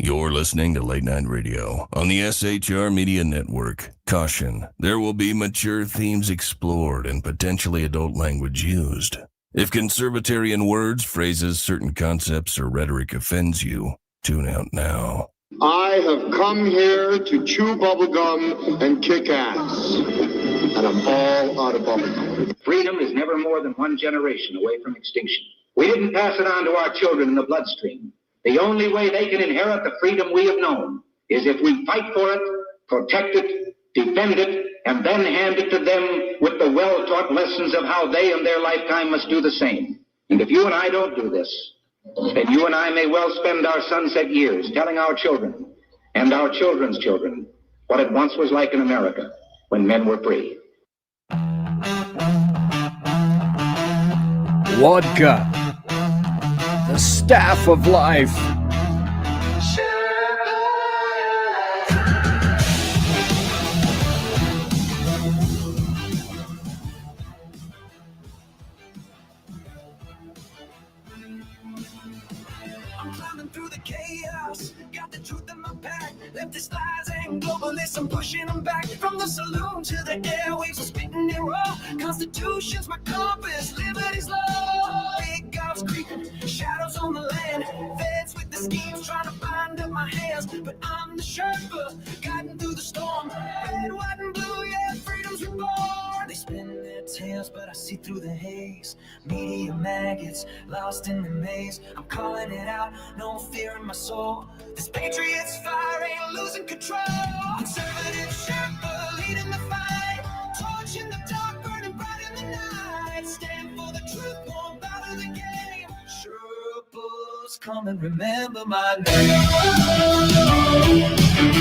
You're listening to Late Night Radio on the SHR Media Network. Caution, there will be mature themes explored and potentially adult language used. If conservatarian words, phrases, certain concepts, or rhetoric offends you, tune out now. I have come here to chew bubblegum and kick ass. And I'm all out of bubblegum. Freedom is never more than one generation away from extinction. We didn't pass it on to our children in the bloodstream. The only way they can inherit the freedom we have known is if we fight for it, protect it, defend it, and then hand it to them with the well-taught lessons of how they in their lifetime must do the same. And if you and I don't do this, then you and I may well spend our sunset years telling our children and our children's children what it once was like in America when men were free. Vodka, the staff of life. I'm climbing through the chaos, got the truth in my pack. Leftist lies and globalists, I'm pushing them back. From the saloon to the airwaves, I'm spitting it raw. Constitution's my compass, liberty's law. Big gods creeping, shadows on the land. Feds with the schemes trying to bind up my hands. But I'm the Sherpa, guiding through the storm. Red, white, and blue, yeah, freedom's reborn. They spin their tails, but I see through the haze. Media maggots, lost in the maze. I'm calling it out, no fear in my soul. This patriot's fire ain't losing control. Conservative Sherpa leading the fight. Torch in the dark, burning bright in the night. Stand for the truth, won't bow to the game. Sherpas, come and remember my name.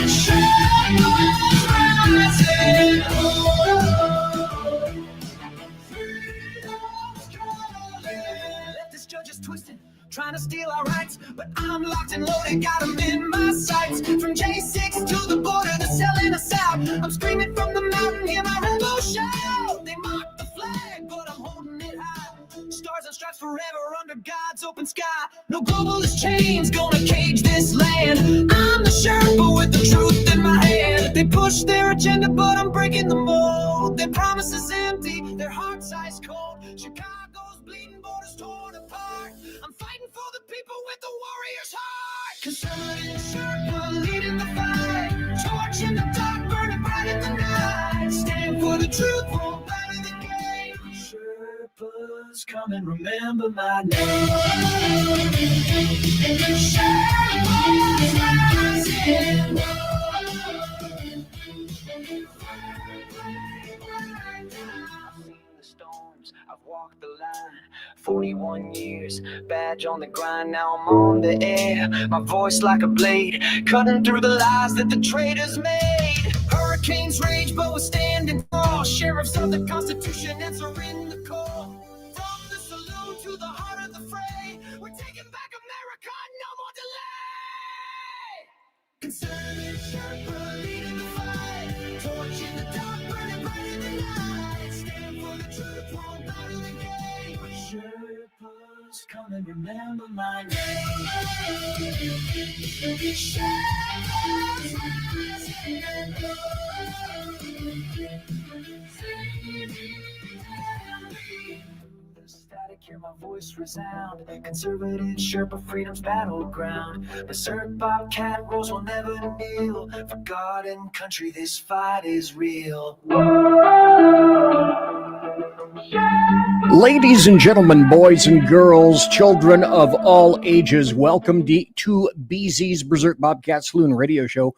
Sherpas rising. Leftist judges twisting, trying to steal our rights, but I'm locked and loaded, got them in my sights. From J6 to the border, they're selling us out. I'm screaming from the mountain, hear my rebel shout. They mock the flag, but I'm holding it high. Stars and stripes forever under God's open sky. No globalist chains gonna cage this land. I'm the Sherpa with the truth in my hand. They push their agenda, but I'm breaking the mold. Their promises empty, their hearts ice cold. Chicago's bleeding, borders torn apart. I'm fighting for the people with the warrior's heart. Conservative Sherpa leading the fight. Torch in the dark, burning bright in the night. Stand for the truth, won't bow to the game. Sherpas, come and remember my name. Sherpas rising. I've walked the line, 41 years, badge on the grind, now I'm on the air. My voice like a blade, cutting through the lies that the traitors made. Hurricanes rage, but we're standing tall. Sheriffs of the Constitution answering the call. From the saloon to the heart of the fray, we're taking back America, no more delay. Conservative Sherpa leading the fight. Torch in the dark, burning bright in the night. Stand for the truth, won't bow to the game. Sherpas, come and remember my name. Sherpas rising and the static, hear my voice resound. Conservative Sherpa, freedom's battleground. Berserk Bobcat rolls will never kneel. For God and country, this fight is real. Ladies and gentlemen, boys and girls, children of all ages, welcome to BZ's Berserk Bobcat Saloon radio show,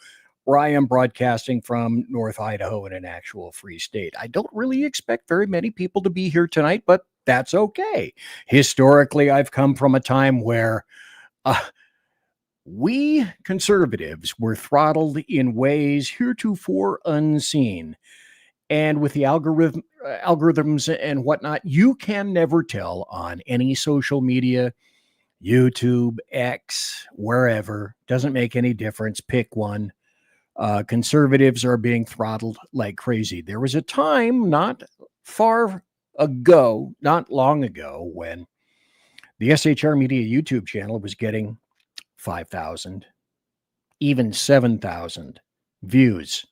where I am broadcasting from North Idaho in an actual free state. I don't really expect very many people to be here tonight, but that's okay. Historically, I've come from a time where we conservatives were throttled in ways heretofore unseen. And with the algorithms and whatnot, you can never tell on any social media, YouTube, X, wherever. Doesn't make any difference. Pick one. Conservatives are being throttled like crazy. There was a time not far ago, not long ago, when the SHR Media YouTube channel was getting 5,000, even 7,000 views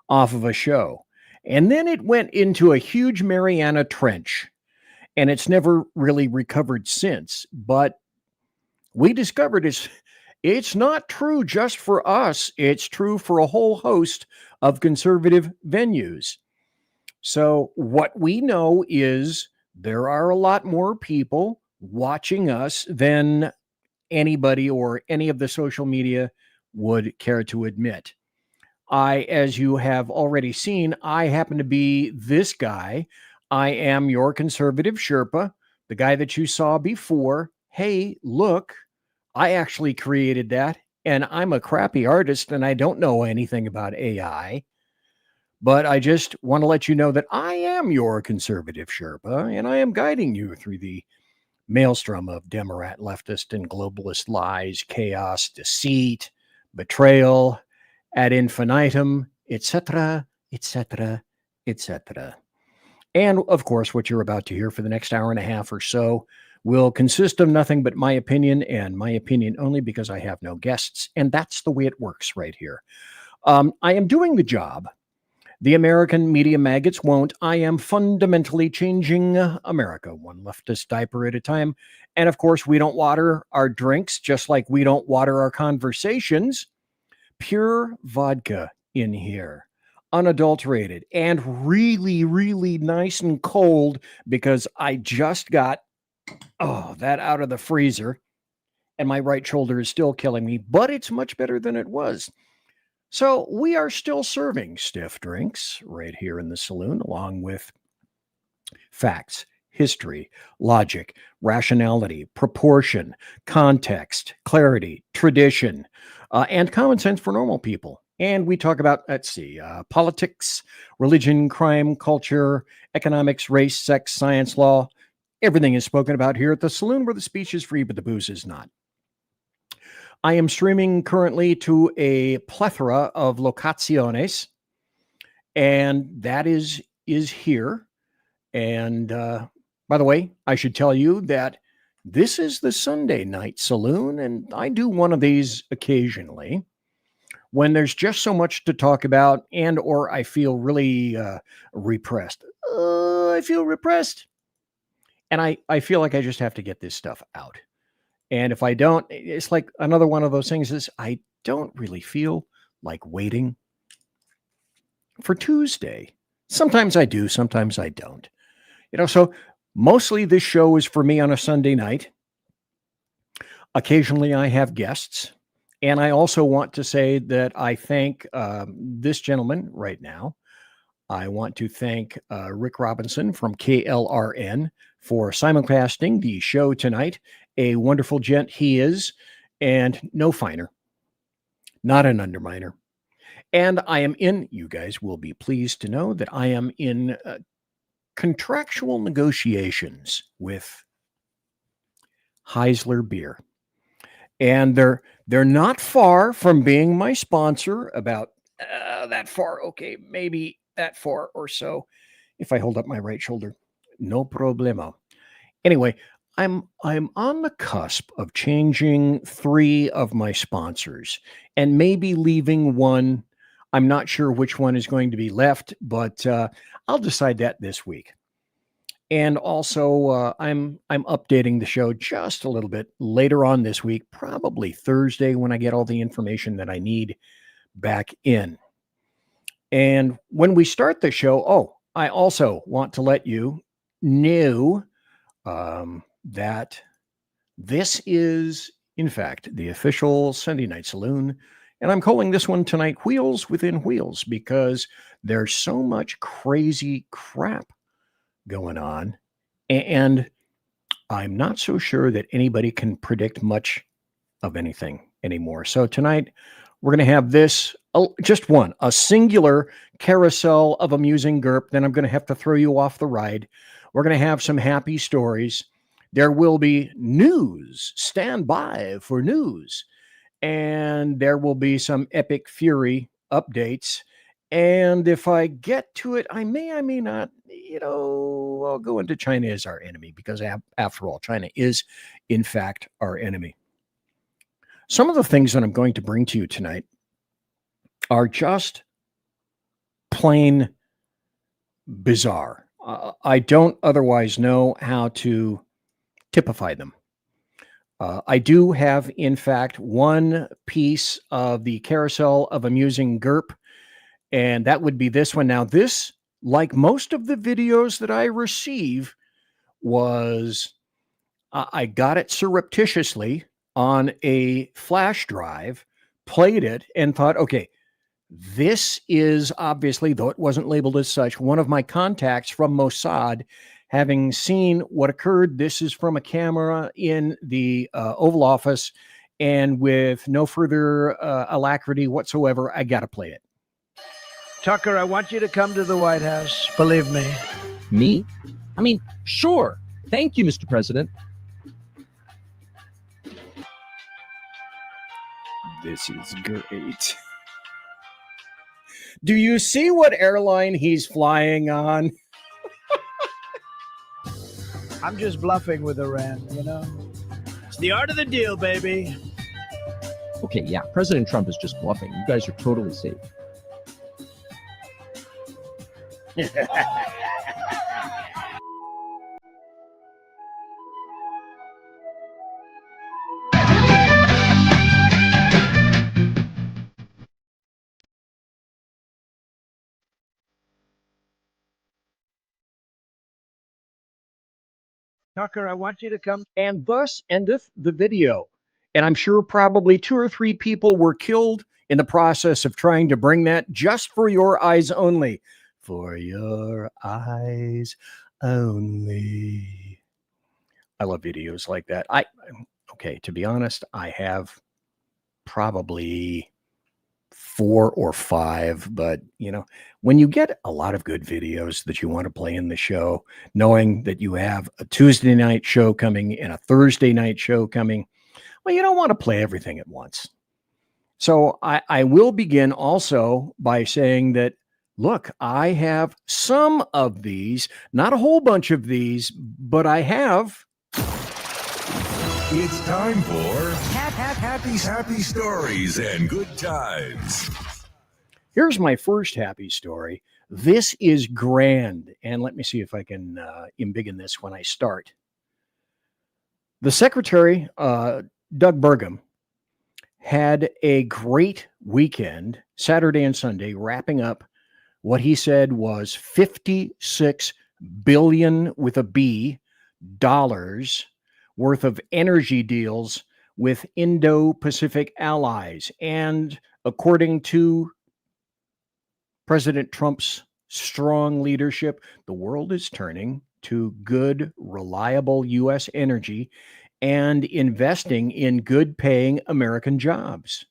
off of a show. And then it went into a huge Mariana Trench, and it's never really recovered since. But we discovered it's not true just for us. It's true for a whole host of conservative venues. So what we know is there are a lot more people watching us than anybody or any of the social media would care to admit. As you have already seen, I happen to be this guy. I am your conservative Sherpa, the guy that you saw before. Hey, look, I actually created that, and I'm a crappy artist, and I don't know anything about AI. But I just want to let you know that I am your conservative Sherpa, and I am guiding you through the maelstrom of Democrat, leftist, and globalist lies, chaos, deceit, betrayal, ad infinitum, etc., etc., etc. And of course, what you're about to hear for the next hour and a half or so will consist of nothing but my opinion, and my opinion only, because I have no guests. And that's the way it works right here. I am doing the job the American media maggots won't. I am fundamentally changing America, one leftist diaper at a time. And of course, we don't water our drinks, just like we don't water our conversations. Pure vodka in here, unadulterated, and really, really nice and cold, because I just got that out of the freezer, and my right shoulder is still killing me, but it's much better than it was. So we are still serving stiff drinks right here in the saloon, along with facts, history, logic, rationality, proportion, context, clarity, tradition, and common sense for normal people. And we talk about, politics, religion, crime, culture, economics, race, sex, science, law. Everything is spoken about here at the saloon, where the speech is free, but the booze is not. I am streaming currently to a plethora of locaciones, and that is here. And by the way, I should tell you that this is the Sunday night saloon, and I do one of these occasionally when there's just so much to talk about, and or I feel really repressed. I feel repressed, and I feel like I just have to get this stuff out. And if I don't, it's like another one of those things is I don't really feel like waiting for Tuesday. Sometimes I do, sometimes I don't. So mostly this show is for me on a Sunday night. Occasionally I have guests. And I also want to say that I thank this gentleman right now. I want to thank Rick Robinson from KLRN for simulcasting the show tonight. A wonderful gent he is, and no finer, not an underminer. And I am you guys will be pleased to know that I am in contractual negotiations with Heisler Beer. And they're not far from being my sponsor, about that far. Okay, maybe that far or so. If I hold up my right shoulder, no problemo. Anyway, I'm on the cusp of changing 3 of my sponsors and maybe leaving one. I'm not sure which one is going to be left, but I'll decide that this week. And also, I'm updating the show just a little bit later on this week, probably Thursday, when I get all the information that I need back in. And when we start the show, I also want to let you know that this is, in fact, the official Sunday Night Saloon. And I'm calling this one tonight Wheels Within Wheels, because there's so much crazy crap going on. And I'm not so sure that anybody can predict much of anything anymore. So tonight, we're going to have this, just one, a singular carousel of amusing GURP. Then I'm going to have to throw you off the ride. We're going to have some happy stories. There will be news. Stand by for news. And there will be some epic fury updates. And if I get to it, I may not, I'll go into China as our enemy, because after all, China is, in fact, our enemy. Some of the things that I'm going to bring to you tonight are just plain bizarre. I don't otherwise know how to typify them. I do have, in fact, one piece of the carousel of amusing GURP, and that would be this one. Now, this, like most of the videos that I receive, was I got it surreptitiously on a flash drive, played it, and thought, okay, this is obviously, though it wasn't labeled as such, one of my contacts from Mossad. Having seen what occurred, this is from a camera in the Oval Office, and with no further alacrity whatsoever, I got to play it. Tucker, I want you to come to the White House. Believe me. Me? I mean, sure. Thank you, Mr. President. This is great. Do you see what airline he's flying on? I'm just bluffing with Iran, you know? It's the art of the deal, baby. Okay, yeah, President Trump is just bluffing. You guys are totally safe. Tucker, I want you to come. And thus endeth the video. And I'm sure probably 2 or 3 people were killed in the process of trying to bring that just for your eyes only. For your eyes only. I love videos like that. Okay, to be honest, I have probably 4 or 5, but you know, when you get a lot of good videos that you want to play in the show, knowing that you have a Tuesday night show coming and a Thursday night show coming, well, you don't want to play everything at once. So I will begin also by saying that, look, I have some of these, not a whole bunch of these, but I have. It's time for happy stories and good times. Here's my first happy story. This is grand. And let me see if I can embiggen this when I start. The Secretary, Doug Burgum, had a great weekend, Saturday and Sunday, wrapping up what he said was $56 billion with a B dollars worth of energy deals with Indo-Pacific allies. And according to President Trump's strong leadership, the world is turning to good, reliable U.S. energy and investing in good-paying American jobs.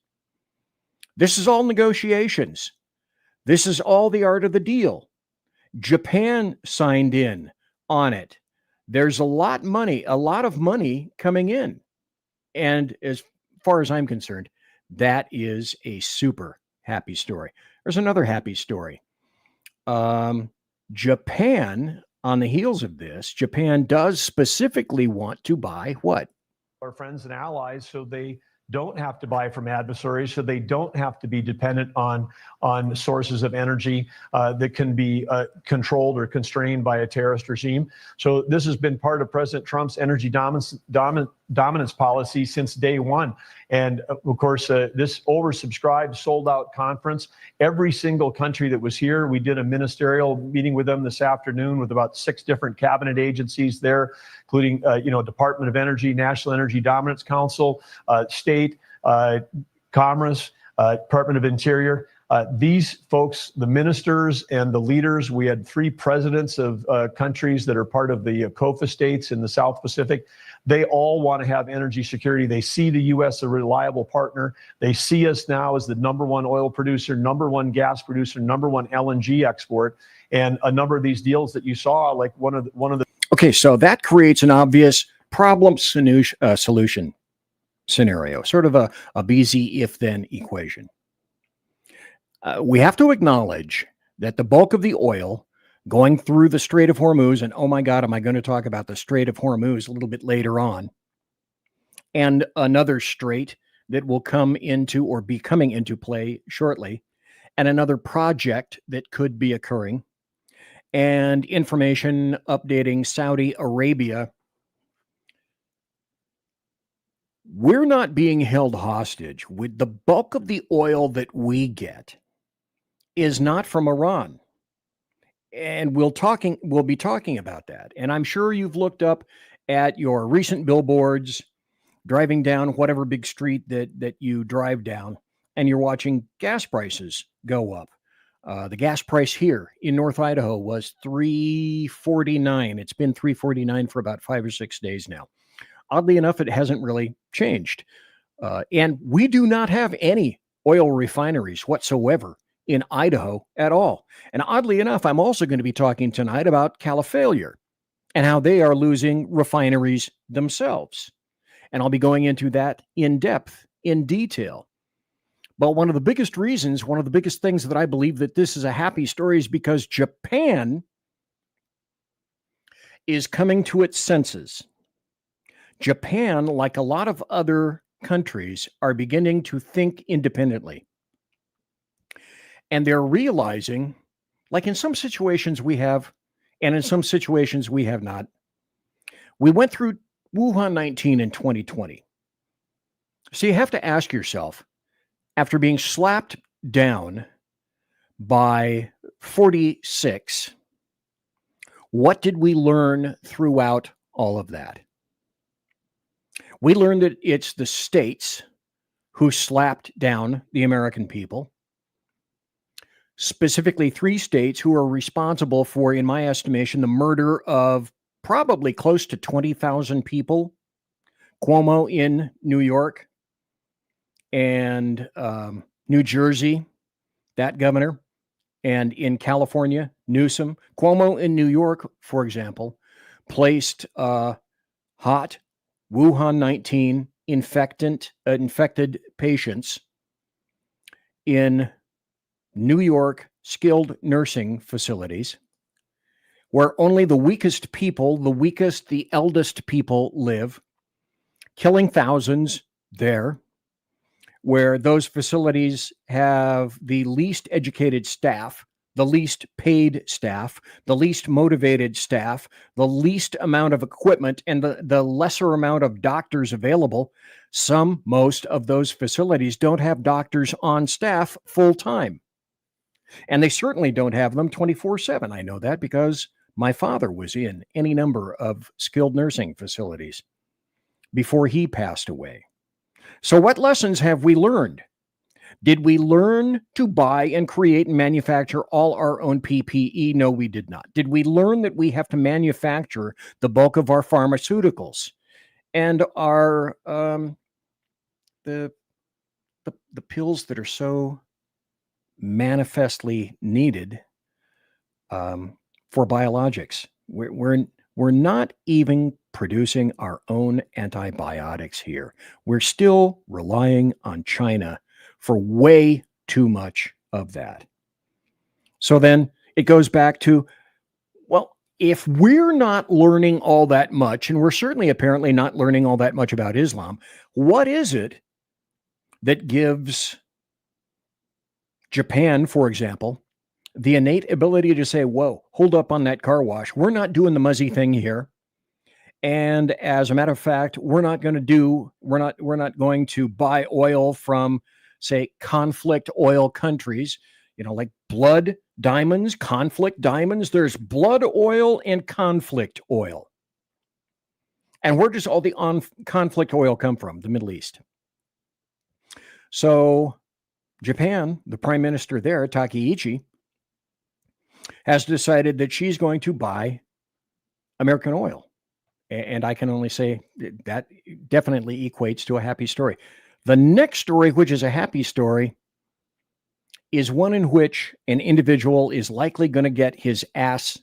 This is all negotiations. This is all the art of the deal. Japan signed in on it. There's a lot of money coming in. And as far as I'm concerned, that is a super happy story. There's another happy story. Japan, on the heels of this, Japan does specifically want to buy what? Our friends and allies, so they don't have to buy from adversaries, so they don't have to be dependent on sources of energy that can be controlled or constrained by a terrorist regime. So this has been part of President Trump's energy dominance policy since day one. And of course, this oversubscribed, sold out conference, every single country that was here, we did a ministerial meeting with them this afternoon with about 6 different cabinet agencies there, including, Department of Energy, National Energy Dominance Council, State, Commerce, Department of Interior. These folks, the ministers and the leaders, we had 3 presidents of countries that are part of the COFA states in the South Pacific. They all want to have energy security. They see the U.S. as a reliable partner. They see us now as the #1 oil producer, #1 gas producer, #1 LNG export. And a number of these deals that you saw, like one of the. Okay, so that creates an obvious problem solution scenario, sort of a BZ if-then equation. We have to acknowledge that the bulk of the oil going through the Strait of Hormuz, and oh my God, am I going to talk about the Strait of Hormuz a little bit later on, and another strait that will come into or be coming into play shortly. and another project that could be occurring, and information updating Saudi Arabia. We're not being held hostage. With the bulk of the oil that we get is not from Iran. And we'll be talking about that. And I'm sure you've looked up at your recent billboards, driving down whatever big street that you drive down, and you're watching gas prices go up. The gas price here in North Idaho was $3.49. It's been $3.49 for about 5 or 6 days now. Oddly enough, it hasn't really changed. And we do not have any oil refineries whatsoever in Idaho at all. And oddly enough, I'm also going to be talking tonight about Califailure and how they are losing refineries themselves. And I'll be going into that in depth, in detail. But one of the biggest reasons, one of the biggest things that I believe that this is a happy story is because Japan is coming to its senses. Japan, like a lot of other countries, are beginning to think independently. And they're realizing, like in some situations we have, and in some situations we have not. We went through Wuhan 19 in 2020. So you have to ask yourself, after being slapped down by 46, what did we learn throughout all of that? We learned that it's the states who slapped down the American people, specifically 3 states who are responsible for, in my estimation, the murder of probably close to 20,000 people. Cuomo in New York and New Jersey, that governor, and in California, Newsom. Cuomo in New York, for example, placed hot Wuhan 19 infected patients in New York skilled nursing facilities where only the weakest people, the eldest people live, killing thousands there, where those facilities have the least educated staff, the least paid staff, the least motivated staff, the least amount of equipment, and the lesser amount of doctors available. Most of those facilities don't have doctors on staff full time. And they certainly don't have them 24/7. I know that because my father was in any number of skilled nursing facilities before he passed away. So what lessons have we learned? Did we learn to buy and create and manufacture all our own PPE? No, we did not. Did we learn that we have to manufacture the bulk of our pharmaceuticals and our the pills that are so manifestly needed for biologics? We're not even producing our own antibiotics here. We're still relying on China for way too much of that. So then it goes back to, well, if we're not learning all that much, and we're certainly apparently not learning all that much about Islam, what is it that gives Japan, for example, the innate ability to say, whoa, hold up on that car wash. We're not doing the Muzzy thing here. And as a matter of fact, we're not going to buy oil from, say, conflict oil countries, like blood diamonds, conflict diamonds. There's blood oil and conflict oil. And where does all the conflict oil come from? The Middle East. So Japan, the prime minister there, Takaichi, has decided that she's going to buy American oil. And I can only say that definitely equates to a happy story. The next story, which is a happy story, is one in which an individual is likely going to get his ass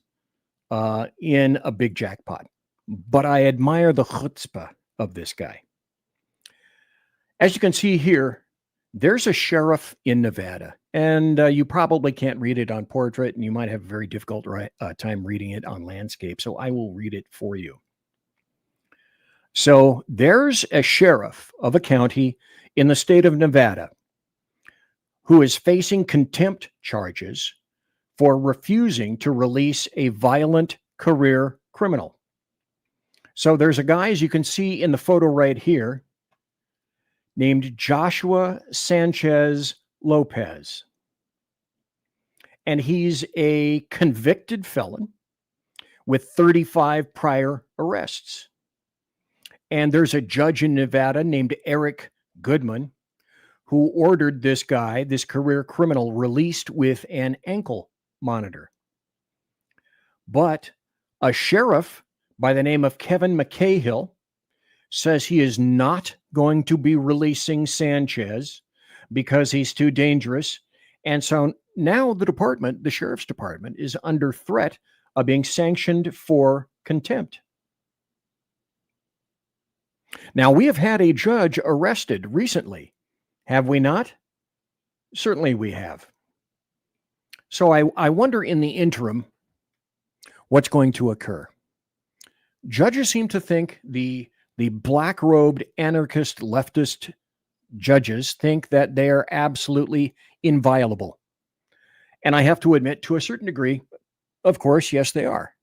in a big jackpot. But I admire the chutzpah of this guy. As you can see here, there's a sheriff in Nevada, and you probably can't read it on portrait, and you might have a very difficult time reading it on landscape, so I will read it for you. So there's a sheriff of a county in the state of Nevada who is facing contempt charges for refusing to release a violent career criminal. So there's a guy, as you can see in the photo right here, named Joshua Sanchez Lopez. And he's a convicted felon with 35 prior arrests. And there's a judge in Nevada named Eric Goodman who ordered this guy, this career criminal, released with an ankle monitor. But a sheriff by the name of Kevin McCahill says he is not going to be releasing Sanchez because he's too dangerous. And so now the sheriff's department, is under threat of being sanctioned for contempt. Now, we have had a judge arrested recently, have we not? Certainly we have. So I wonder in the interim what's going to occur. Judges seem to think the black-robed anarchist leftist judges think that they are absolutely inviolable. And I have to admit, to a certain degree, of course, yes, they are.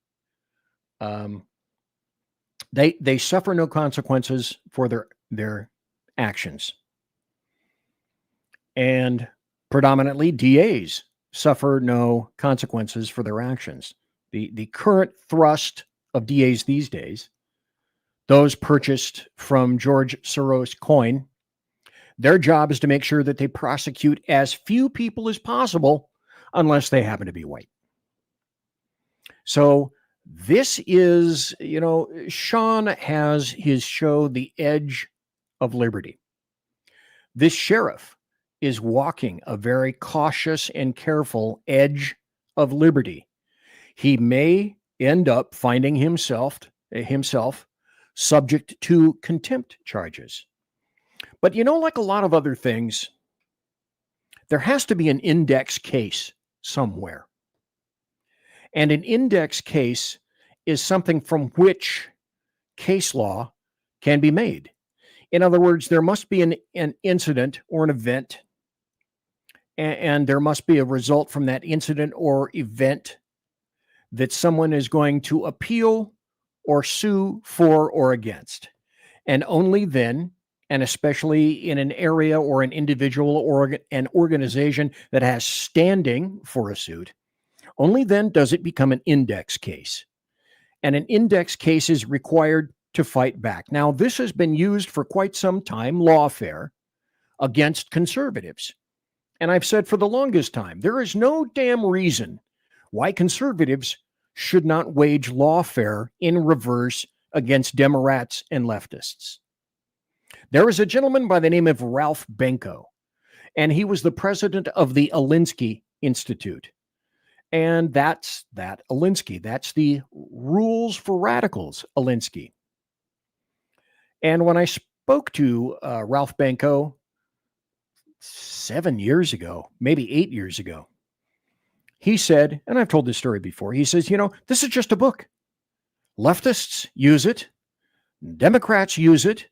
They suffer no consequences for their actions. And predominantly DAs suffer no consequences for their actions. The current thrust of DAs these days, those purchased from George Soros coin, their job is to make sure that they prosecute as few people as possible unless they happen to be white. So this is, Sean has his show, The Edge of Liberty. This sheriff is walking a very cautious and careful edge of liberty. He may end up finding himself subject to contempt charges. But like a lot of other things, there has to be an index case somewhere. And an index case is something from which case law can be made. In other words, there must be an incident or an event, and there must be a result from that incident or event that someone is going to appeal or sue for or against. And only then, and especially in an area or an individual or an organization that has standing for a suit, only then does it become an index case. And an index case is required to fight back. Now, this has been used for quite some time, lawfare, against conservatives. And I've said for the longest time, there is no damn reason why conservatives should not wage lawfare in reverse against Democrats and leftists. There is a gentleman by the name of Ralph Benko, and he was the president of the Alinsky Institute. And that's that Alinsky. That's the Rules for Radicals Alinsky. And when I spoke to Ralph Benko 7 years ago, maybe 8 years ago, he said, and I've told this story before, he says, this is just a book. Leftists use it. Democrats use it.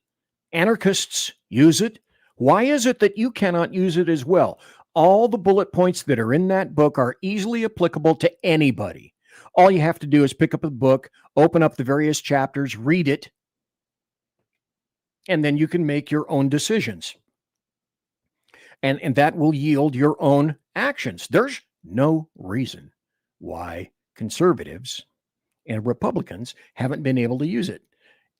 Anarchists use it. Why is it that you cannot use it as well? All the bullet points that are in that book are easily applicable to anybody. All you have to do is pick up a book, open up the various chapters, read it, and then you can make your own decisions. And that will yield your own actions. There's no reason why conservatives and Republicans haven't been able to use it.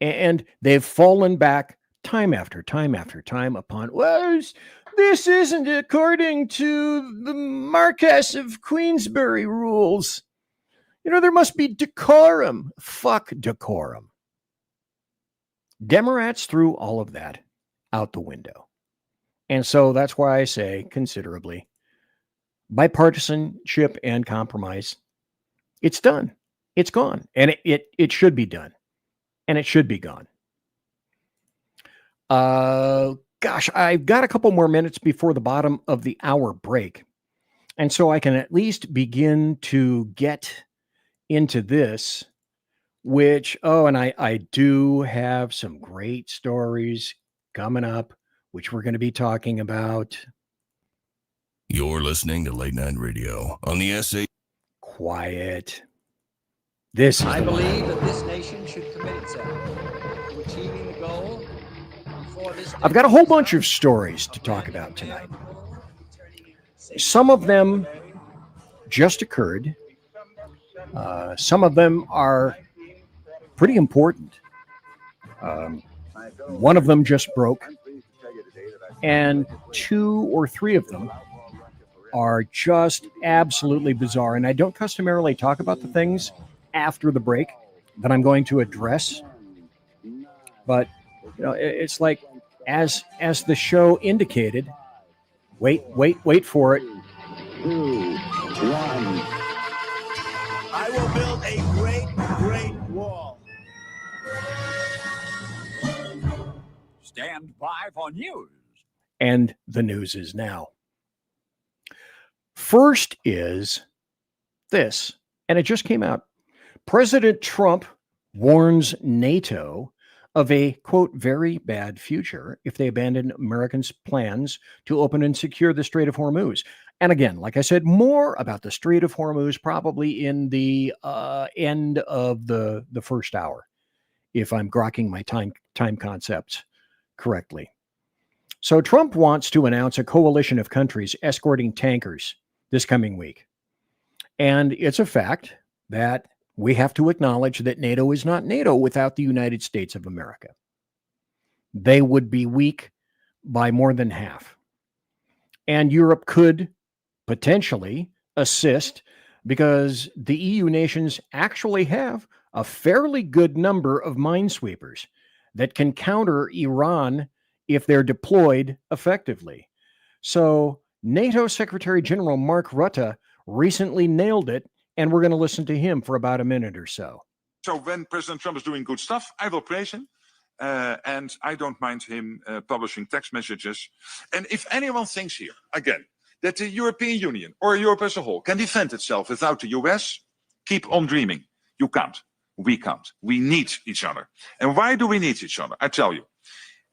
And they've fallen back time after time after time upon, well, this isn't according to the Marquess of Queensberry rules. There must be decorum. Fuck decorum. Democrats threw all of that out the window. And so that's why I say considerably. Bipartisanship and compromise. It's done. It's gone. And it should be done. And it should be gone. Gosh, I've got a couple more minutes before the bottom of the hour break. And so I can at least begin to get into this, which, and I do have some great stories coming up, which we're going to be talking about. You're listening to Late Night Radio on the SA. Quiet. This is I the one. believe that this nation should commit itself to achieving the goal before this. I've got a whole bunch of stories to talk about tonight. Some of them just occurred. Some of them are pretty important. One of them just broke. And 2 or 3 of them are just absolutely bizarre. And I don't customarily talk about the things after the break that I'm going to address. But, you know, it's like, as the show indicated, wait for it. 2, 1. I will build a great wall. Stand by for news. And the news is now. First is this, and it just came out. President Trump warns NATO of a, quote, very bad future if they abandon Americans' plans to open and secure the Strait of Hormuz. And again, like I said, more about the Strait of Hormuz probably in the end of the first hour, if I'm grokking my time concepts correctly. So Trump wants to announce a coalition of countries escorting tankers this coming week. And it's a fact that we have to acknowledge that NATO is not NATO without the United States of America. They would be weak by more than half. And Europe could potentially assist because the EU nations actually have a fairly good number of minesweepers that can counter Iran if they're deployed effectively. So NATO Secretary General Mark Rutte recently nailed it, and we're going to listen to him for about a minute or so. So when President Trump is doing good stuff, I will praise him. And I don't mind him publishing text messages. And if anyone thinks here, again, that the European Union or Europe as a whole can defend itself without the US, keep on dreaming. You can't. We can't. We need each other. And why do we need each other? I tell you.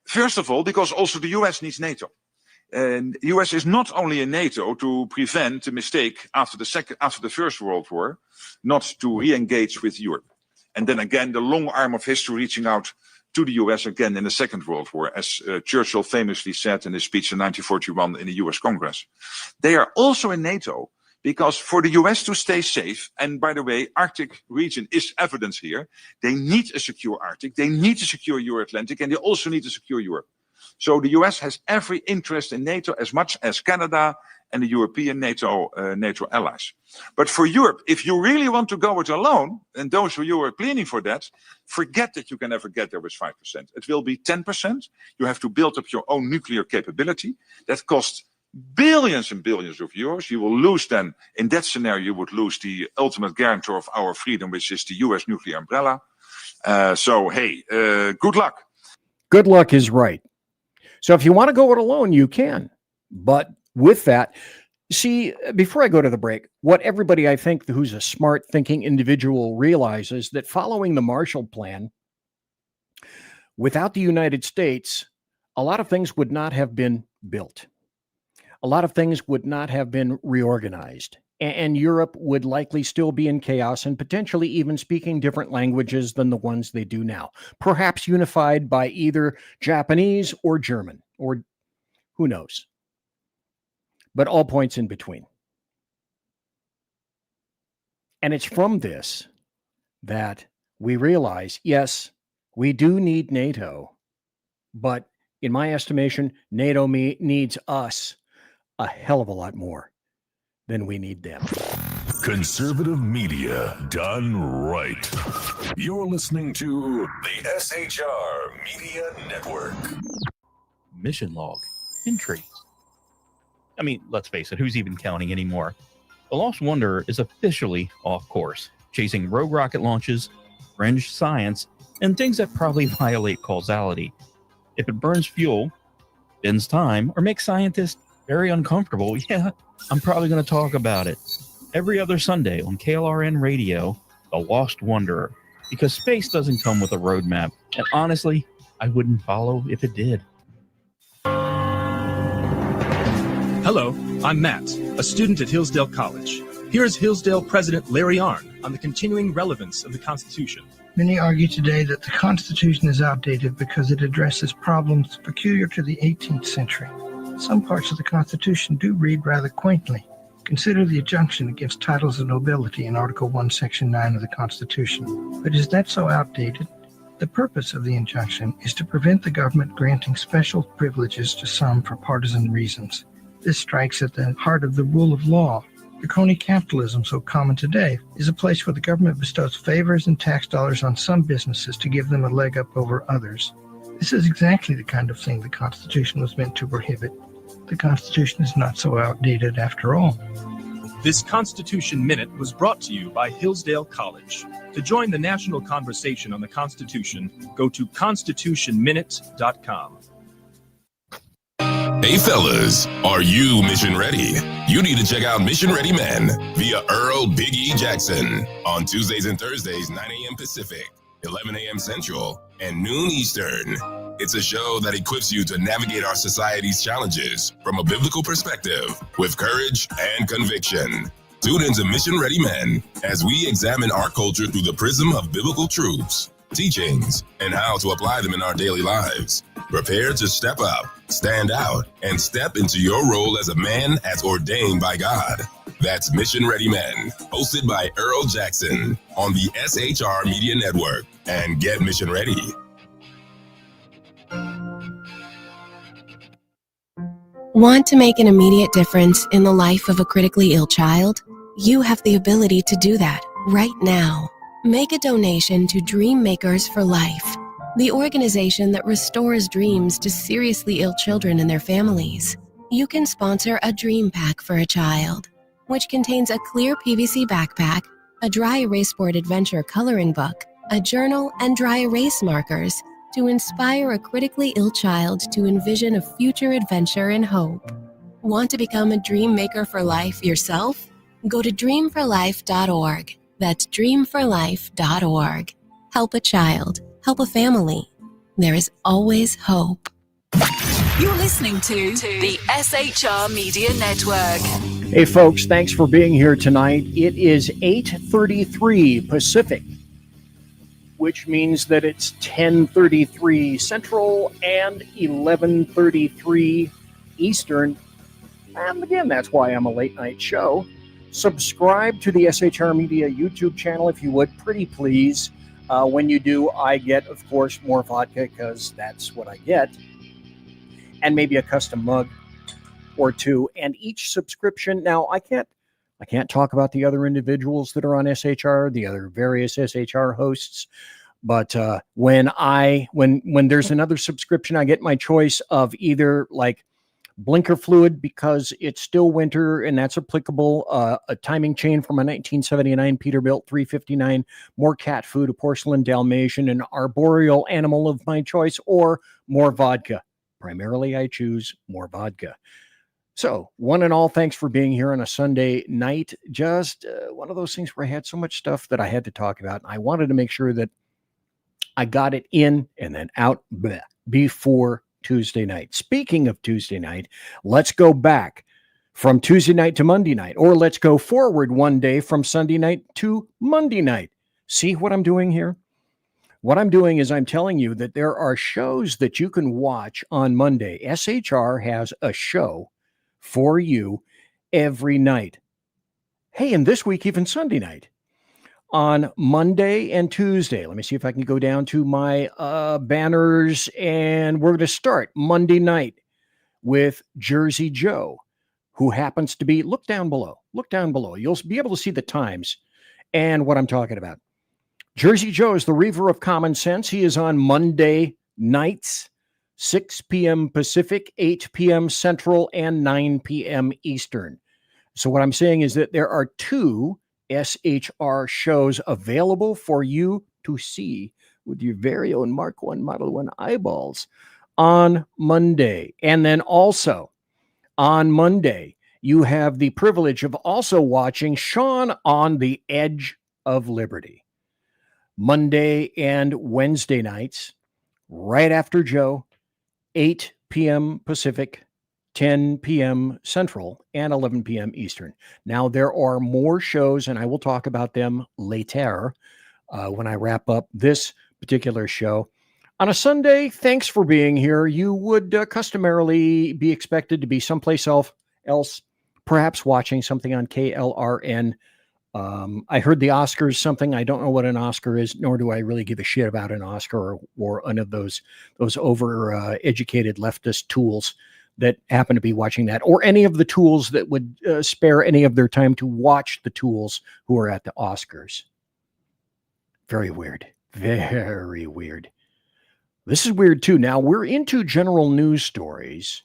First of all, because also the US needs NATO. And the US is not only in NATO to prevent the mistake after the First World War, not to re-engage with Europe. And then again, the long arm of history reaching out to the US again in the Second World War, as Churchill famously said in his speech in 1941 in the US Congress. They are also in NATO because for the US to stay safe, and by the way, Arctic region is evidence here, they need a secure Arctic, they need a secure Euro-Atlantic, and they also need to secure Europe. So the US has every interest in NATO as much as Canada and the European NATO allies. But for Europe, if you really want to go it alone, and those who you are planning for that, forget that you can ever get there with 5%. It will be 10%. You have to build up your own nuclear capability. That costs billions and billions of euros. You will lose then, in that scenario, you would lose the ultimate guarantor of our freedom, which is the US nuclear umbrella. Good luck. Good luck is right. So if you want to go it alone, you can. But with that, see, before I go to the break, what everybody I think who's a smart thinking individual realizes that following the Marshall Plan, without the United States, a lot of things would not have been built. A lot of things would not have been reorganized. And Europe would likely still be in chaos and potentially even speaking different languages than the ones they do now. Perhaps unified by either Japanese or German, or who knows. But all points in between. And it's from this that we realize, yes, we do need NATO, but in my estimation, NATO needs us a hell of a lot more than we need them. Conservative media done right. You're listening to the SHR Media Network. Mission log. Intrigue. I mean, let's face it, who's even counting anymore? The Lost Wanderer is officially off course, chasing rogue rocket launches, fringe science, and things that probably violate causality. If it burns fuel, bends time, or makes scientists very uncomfortable, yeah, I'm probably going to talk about it. Every other Sunday on KLRN Radio, The Lost Wanderer, because space doesn't come with a roadmap, and honestly, I wouldn't follow if it did. Hello, I'm Matt, a student at Hillsdale College. Here is Hillsdale President Larry Arnn on the continuing relevance of the Constitution. Many argue today that the Constitution is outdated because it addresses problems peculiar to the 18th century. Some parts of the Constitution do read rather quaintly. Consider the injunction against titles of nobility in Article 1, Section 9 of the Constitution. But is that so outdated? The purpose of the injunction is to prevent the government granting special privileges to some for partisan reasons. This strikes at the heart of the rule of law. The crony capitalism so common today is a place where the government bestows favors and tax dollars on some businesses to give them a leg up over others. This is exactly the kind of thing the Constitution was meant to prohibit. The Constitution is not so outdated after all. This Constitution Minute was brought to you by Hillsdale College. To join the national conversation on the Constitution, go to constitutionminute.com. Hey fellas, are you mission ready? You need to check out Mission Ready Men via Earl Big E Jackson on Tuesdays and Thursdays, 9 a.m. Pacific, 11 a.m. Central, and noon Eastern. It's a show that equips you to navigate our society's challenges from a biblical perspective with courage and conviction. Tune into Mission Ready Men as we examine our culture through the prism of biblical truths, teachings, and how to apply them in our daily lives. Prepare to step up, stand out, and step into your role as a man as ordained by God. That's Mission Ready Men, hosted by Earl Jackson on the SHR Media Network. And get mission ready. Want to make an immediate difference in the life of a critically ill child? You have the ability to do that right now. Make a donation to Dream Makers for Life, the organization that restores dreams to seriously ill children and their families. You can sponsor a dream pack for a child, which contains a clear PVC backpack, a dry erase board adventure coloring book, a journal, and dry erase markers to inspire a critically ill child to envision a future adventure and hope. Want to become a dream maker for life yourself? Go to dreamforlife.org. That's dreamforlife.org. Help a child. Help a family. There is always hope. You're listening to the SHR Media Network. Hey folks, thanks for being here tonight. It is 8:33 Pacific, which means that it's 10:33 Central and 11:33 Eastern. And again, that's why I'm a late night show. Subscribe to the SHR Media YouTube channel if you would, pretty please. When you do, I get, of course, more vodka because that's what I get. And maybe a custom mug or two. And each subscription, now I can't talk about the other individuals that are on SHR, the other various SHR hosts. But when there's another subscription, I get my choice of either like blinker fluid because it's still winter and that's applicable, a timing chain from a 1979 Peterbilt 359, more cat food, a porcelain Dalmatian, an arboreal animal of my choice, or more vodka. Primarily, I choose more vodka. So, one and all, thanks for being here on a Sunday night. Just one of those things where I had so much stuff that I had to talk about. I wanted to make sure that I got it in and then out before Tuesday night. Speaking of Tuesday night, let's go back from Tuesday night to Monday night, or let's go forward one day from Sunday night to Monday night. See what I'm doing here? What I'm doing is I'm telling you that there are shows that you can watch on Monday. SHR has a show for you every night. Hey, and this week, even Sunday night. On Monday and Tuesday. Let me see if I can go down to my banners, and we're going to start Monday night with Jersey Joe, who happens to be, look down below. You'll be able to see the times and what I'm talking about. Jersey Joe is the Reaver of Common Sense. He is on Monday nights, 6 p.m. Pacific, 8 p.m. Central, and 9 p.m. Eastern. So what I'm saying is that there are two SHR shows available for you to see with your very own Mark 1 Model 1 eyeballs on Monday. And then also on Monday, you have the privilege of also watching Sean on the Edge of Liberty. Monday and Wednesday nights, right after Joe, 8 p.m. Pacific, 10 p.m. Central and 11 p.m. Eastern. Now, there are more shows, and I will talk about them later when I wrap up this particular show. On a Sunday, thanks for being here. You would customarily be expected to be someplace else, perhaps watching something on KLRN. I heard the Oscars something. I don't know what an Oscar is, nor do I really give a shit about an Oscar or one of those over educated leftist tools that happen to be watching that, or any of the tools that would spare any of their time to watch the tools who are at the Oscars. Very weird. Very weird. This is weird too. Now, we're into general news stories.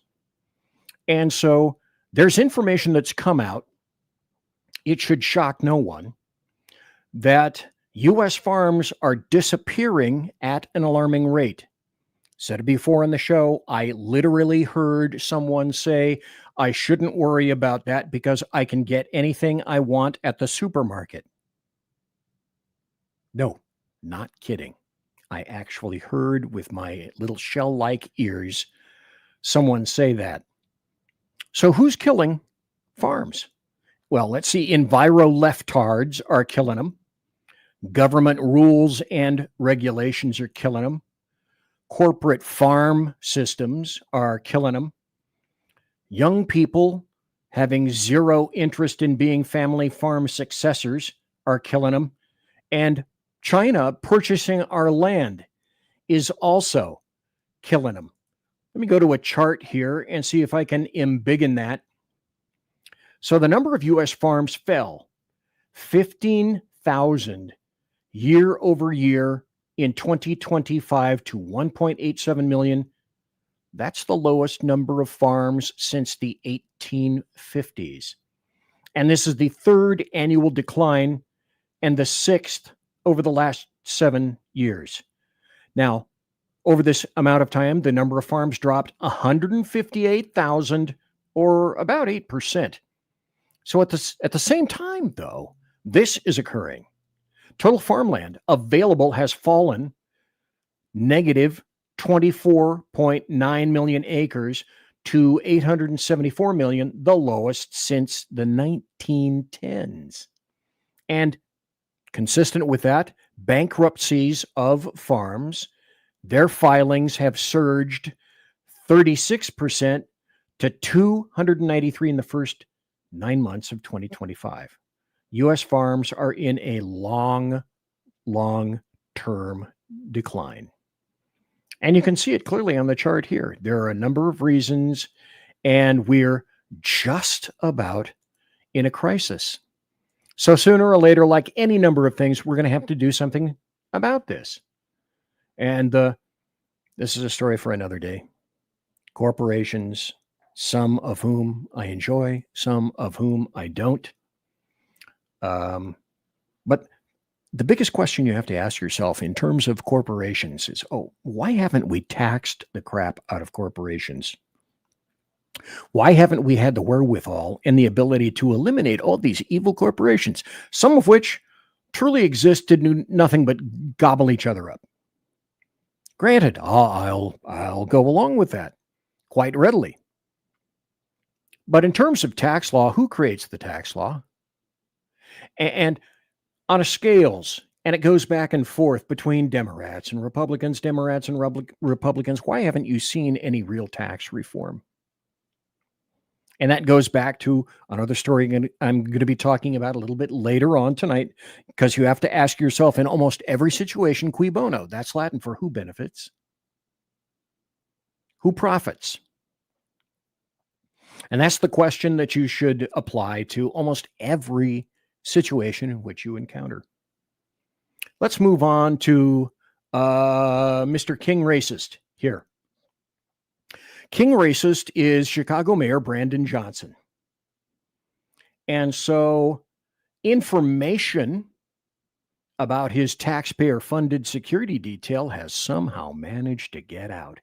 And so there's information that's come out. It should shock no one that U.S. farms are disappearing at an alarming rate. Said it before on the show, I literally heard someone say, I shouldn't worry about that because I can get anything I want at the supermarket. No, not kidding. I actually heard with my little shell-like ears someone say that. So who's killing farms? Well, let's see. Enviro-leftards are killing them. Government rules and regulations are killing them. Corporate farm systems are killing them. Young people having zero interest in being family farm successors are killing them. And China purchasing our land is also killing them. Let me go to a chart here and see if I can embiggen that. So the number of U.S. farms fell 15,000 year over year in 2025 to 1.87 million. That's the lowest number of farms since the 1850s. And this is the third annual decline and the sixth over the last 7 years. Now, over this amount of time, the number of farms dropped 158,000 or about 8%. So at the same time, though, this is occurring. Total farmland available has fallen negative 24.9 million acres to 874 million, the lowest since the 1910s. And consistent with that, bankruptcies of farms, their filings have surged 36% to 293 in the first 9 months of 2025. U.S. farms are in a long-term decline. And you can see it clearly on the chart here. There are a number of reasons, and we're just about in a crisis. So sooner or later, like any number of things, we're going to have to do something about this. And this is a story for another day. Corporations, some of whom I enjoy, some of whom I don't. But the biggest question you have to ask yourself in terms of corporations is, why haven't we taxed the crap out of corporations? Why haven't we had the wherewithal and the ability to eliminate all these evil corporations, some of which truly exist to do nothing but gobble each other up? Granted, I'll go along with that quite readily. But in terms of tax law, who creates the tax law? And on a scales, and it goes back and forth between Democrats and Republicans, Republicans. Why haven't you seen any real tax reform? And that goes back to another story I'm going to be talking about a little bit later on tonight, because you have to ask yourself in almost every situation, cui bono. That's Latin for who benefits, who profits. And that's the question that you should apply to almost every situation in which you encounter. Let's move on to Mr. King Racist here. King Racist is Chicago Mayor Brandon Johnson. And so information about his taxpayer-funded security detail has somehow managed to get out.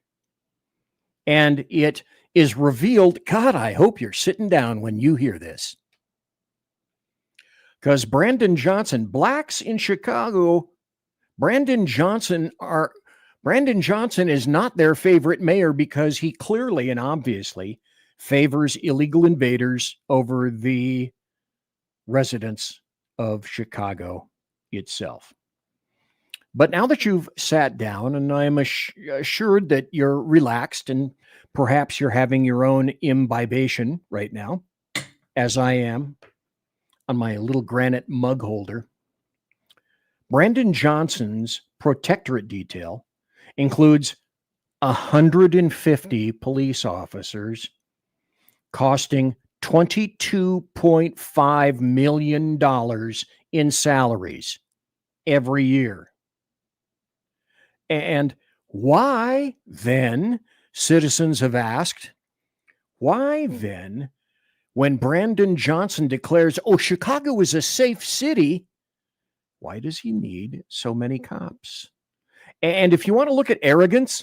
And it is revealed, God, I hope you're sitting down when you hear this. Because Brandon Johnson, blacks in Chicago, Brandon Johnson is not their favorite mayor because he clearly and obviously favors illegal invaders over the residents of Chicago itself. But now that you've sat down, and I'm assured that you're relaxed and perhaps you're having your own imbibation right now, as I am on my little granite mug holder, Brandon Johnson's protectorate detail includes 150 police officers costing $22.5 million in salaries every year. And why then, citizens have asked, why then, when Brandon Johnson declares, oh, Chicago is a safe city, why does he need so many cops? And if you want to look at arrogance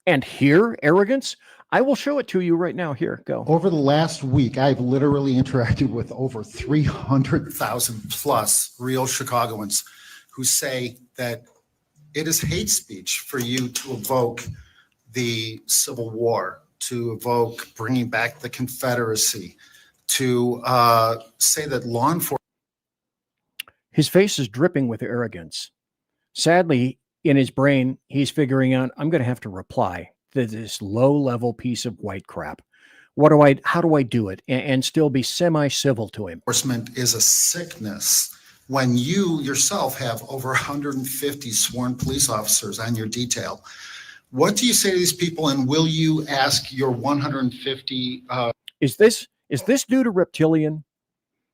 and hear arrogance, I will show it to you right now. Here, go. Over the last week, I've literally interacted with over 300,000 plus real Chicagoans who say that it is hate speech for you to evoke the Civil War, to evoke bringing back the Confederacy, to say that law enforcement. His face is dripping with arrogance. Sadly, in his brain, he's figuring out, I'm going to have to reply to this low-level piece of white crap. How do I do it and still be semi-civil to him? Enforcement is a sickness when you yourself have over 150 sworn police officers on your detail. What do you say to these people, and will you ask your 150? Is this due to reptilian?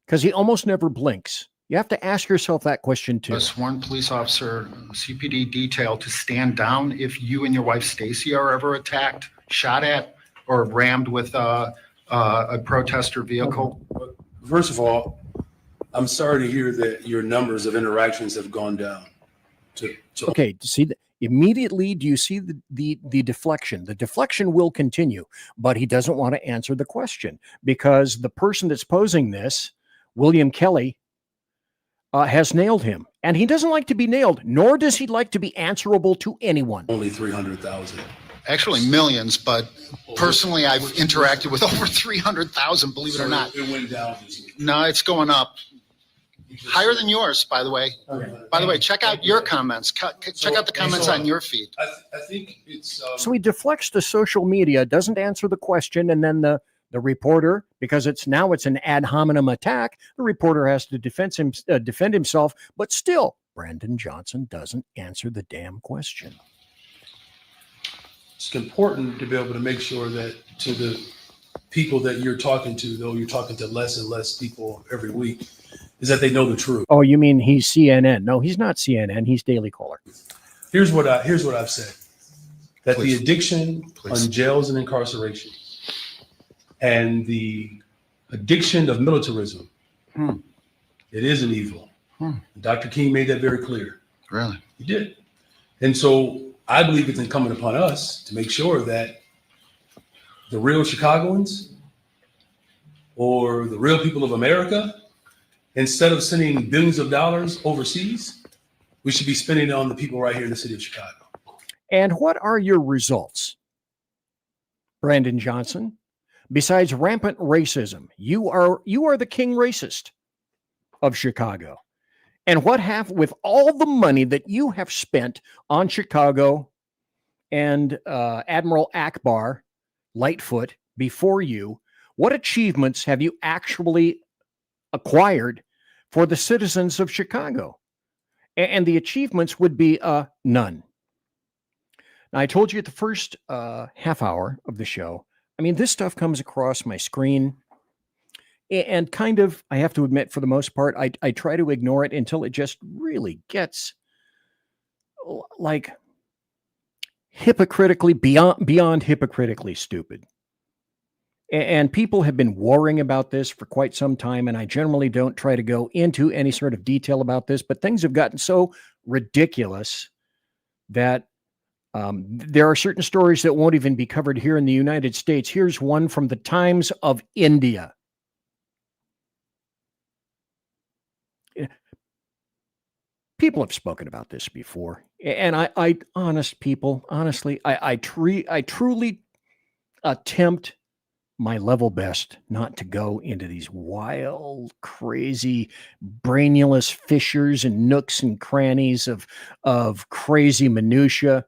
Because he almost never blinks. You have to ask yourself that question too. A sworn police officer, CPD detail, to stand down if you and your wife Stacy are ever attacked, shot at, or rammed with a protester vehicle? First of all, I'm sorry to hear that your numbers of interactions have gone down. Okay, see, immediately, do you see the deflection? The deflection will continue, but he doesn't want to answer the question because the person that's posing this, William Kelly, has nailed him. And he doesn't like to be nailed, nor does he like to be answerable to anyone. Only 300,000. Actually millions, but personally I've interacted with over 300,000, believe it or not. It went down. No, it's going up. Higher than yours, by the way. By the way, check out your comments. Check out the comments on your feed. I think it's... So he deflects to social media, doesn't answer the question, and then the reporter, because it's an ad hominem attack, the reporter has to defend himself, but still, Brandon Johnson doesn't answer the damn question. It's important to be able to make sure that to the people that you're talking to, though you're talking to less and less people every week, is that they know the truth. Oh, you mean he's CNN? No, he's not CNN. He's Daily Caller. Here's what I've said. That the addiction on jails and incarceration and the addiction of militarism, it is an evil. Dr. King made that very clear. Really? He did. And so I believe it's incumbent upon us to make sure that the real Chicagoans or the real people of America, instead of sending billions of dollars overseas, we should be spending it on the people right here in the city of Chicago. And what are your results, Brandon Johnson? Besides rampant racism, you are the king racist of Chicago. And what have, with all the money that you have spent on Chicago and Admiral Akbar Lightfoot before you, what achievements have you actually acquired for the citizens of Chicago? And the achievements would be none. Now, I told you at the first half hour of the show, I mean, this stuff comes across my screen and kind of, I have to admit, for the most part, I try to ignore it until it just really gets like hypocritically, beyond hypocritically stupid. And people have been worrying about this for quite some time, and I generally don't try to go into any sort of detail about this, but things have gotten so ridiculous that there are certain stories that won't even be covered here in the United States. Here's one from the Times of India. People have spoken about this before, and I truly attempt my level best not to go into these wild, crazy, brainless fissures and nooks and crannies of crazy minutia.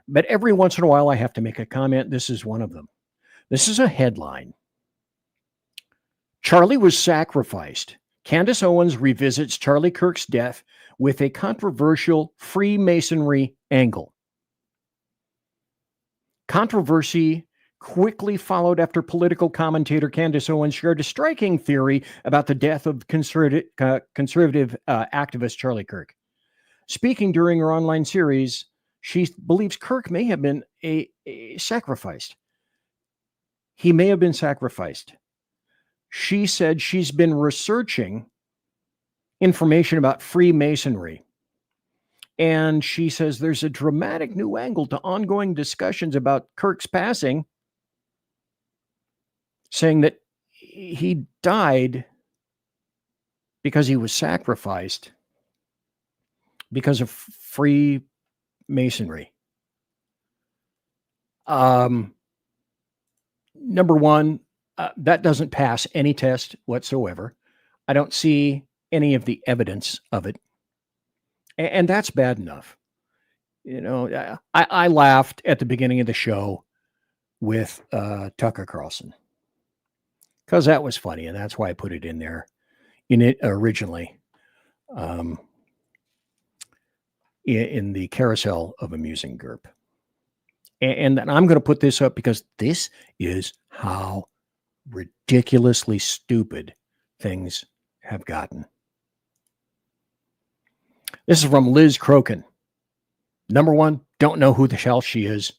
But every once in a while, I have to make a comment. This is one of them. This is a headline. Charlie was sacrificed. Candace Owens revisits Charlie Kirk's death with a controversial Freemasonry angle. Controversy quickly followed after political commentator Candace Owens shared a striking theory about the death of conservative activist Charlie Kirk. Speaking during her online series, she believes Kirk may have been sacrificed. He may have been sacrificed. She said she's been researching information about Freemasonry. And she says there's a dramatic new angle to ongoing discussions about Kirk's passing, saying that he died because he was sacrificed because of Freemasonry. Number one, that doesn't pass any test whatsoever. I don't see any of the evidence of it. And that's bad enough. You know, I laughed at the beginning of the show with Tucker Carlson because that was funny. And that's why I put it in there originally in the carousel of amusing GURP. And then I'm going to put this up because this is how ridiculously stupid things have gotten. This is from Liz Crokin. Number one, don't know who the hell she is.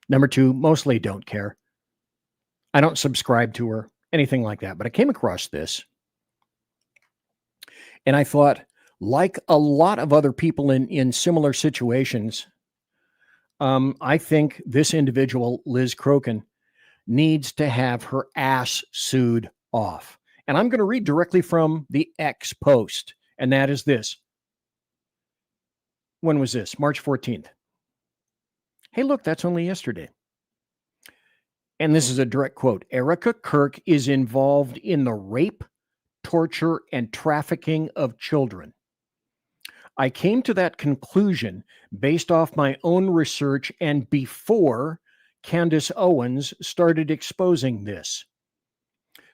Number two, mostly don't care. I don't subscribe to her, anything like that. But I came across this. And I thought, like a lot of other people in similar situations, I think this individual, Liz Crokin, needs to have her ass sued off. And I'm going to read directly from the X post. And that is this. When was this? March 14th. Hey, look, that's only yesterday. And this is a direct quote. Erica Kirk is involved in the rape, torture, and trafficking of children. I came to that conclusion based off my own research and before Candace Owens started exposing this.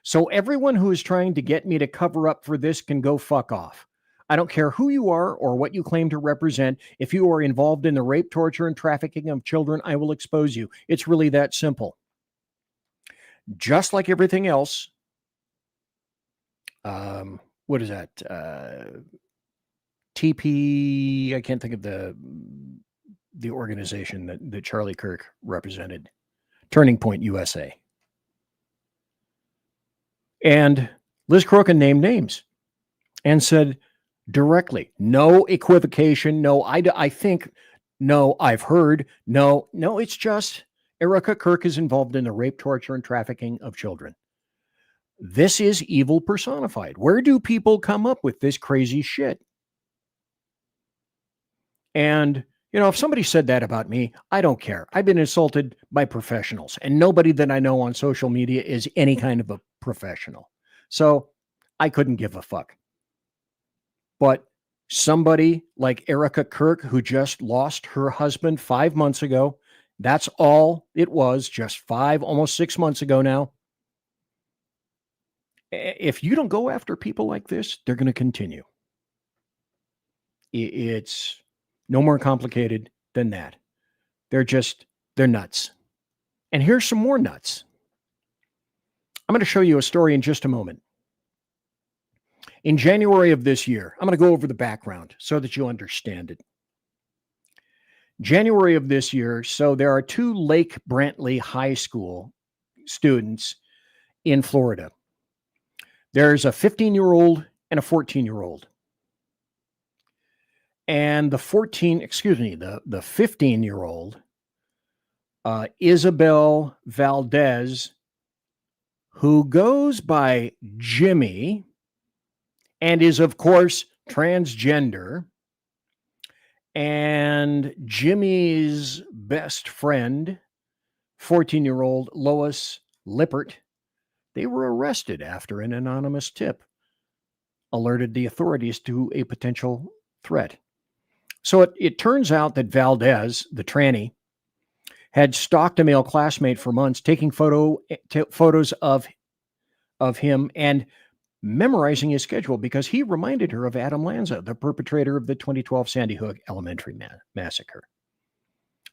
So everyone who is trying to get me to cover up for this can go fuck off. I don't care who you are or what you claim to represent. If you are involved in the rape, torture, and trafficking of children, I will expose you. It's really that simple. Just like everything else, what is that? TP, I can't think of the organization that Charlie Kirk represented. Turning Point USA. And Liz Crokin named names and said directly, no equivocation, no, I think, no, I've heard, no, it's just Erica Kirk is involved in the rape, torture, and trafficking of children. This is evil personified. Where do people come up with this crazy shit? And, you know, if somebody said that about me, I don't care. I've been insulted by professionals, and nobody that I know on social media is any kind of a professional. So I couldn't give a fuck. But somebody like Erica Kirk, who just lost her husband 5 months ago, that's all it was, just 5, almost 6 months ago now. If you don't go after people like this, they're going to continue. It's no more complicated than that. They're nuts. And here's some more nuts. I'm going to show you a story in just a moment. In January of this year, I'm going to go over the background so that you understand it. January of this year, so there are 2 Lake Brantley High School students in Florida. There's a 15-year-old and a 14-year-old. And the 15-year-old, Isabel Valdez, who goes by Jimmy and is, of course, transgender. And Jimmy's best friend, 14-year-old Lois Lippert, They were arrested after an anonymous tip alerted the authorities to a potential threat. So it turns out that Valdez, the tranny, had stalked a male classmate for months, taking photos of him and memorizing his schedule because he reminded her of Adam Lanza, the perpetrator of the 2012 Sandy Hook Elementary massacre.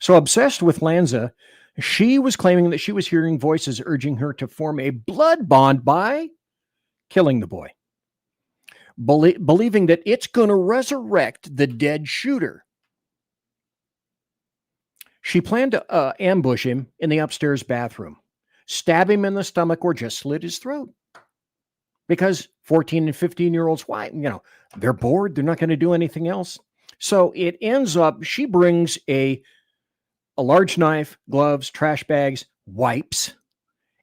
So obsessed with Lanza, she was claiming that she was hearing voices urging her to form a blood bond by killing the boy, believing that it's going to resurrect the dead shooter. She planned to ambush him in the upstairs bathroom, stab him in the stomach, or just slit his throat. Because 14 and 15-year-olds, why? They're bored. They're not going to do anything else. So it ends up, she brings a large knife, gloves, trash bags, wipes,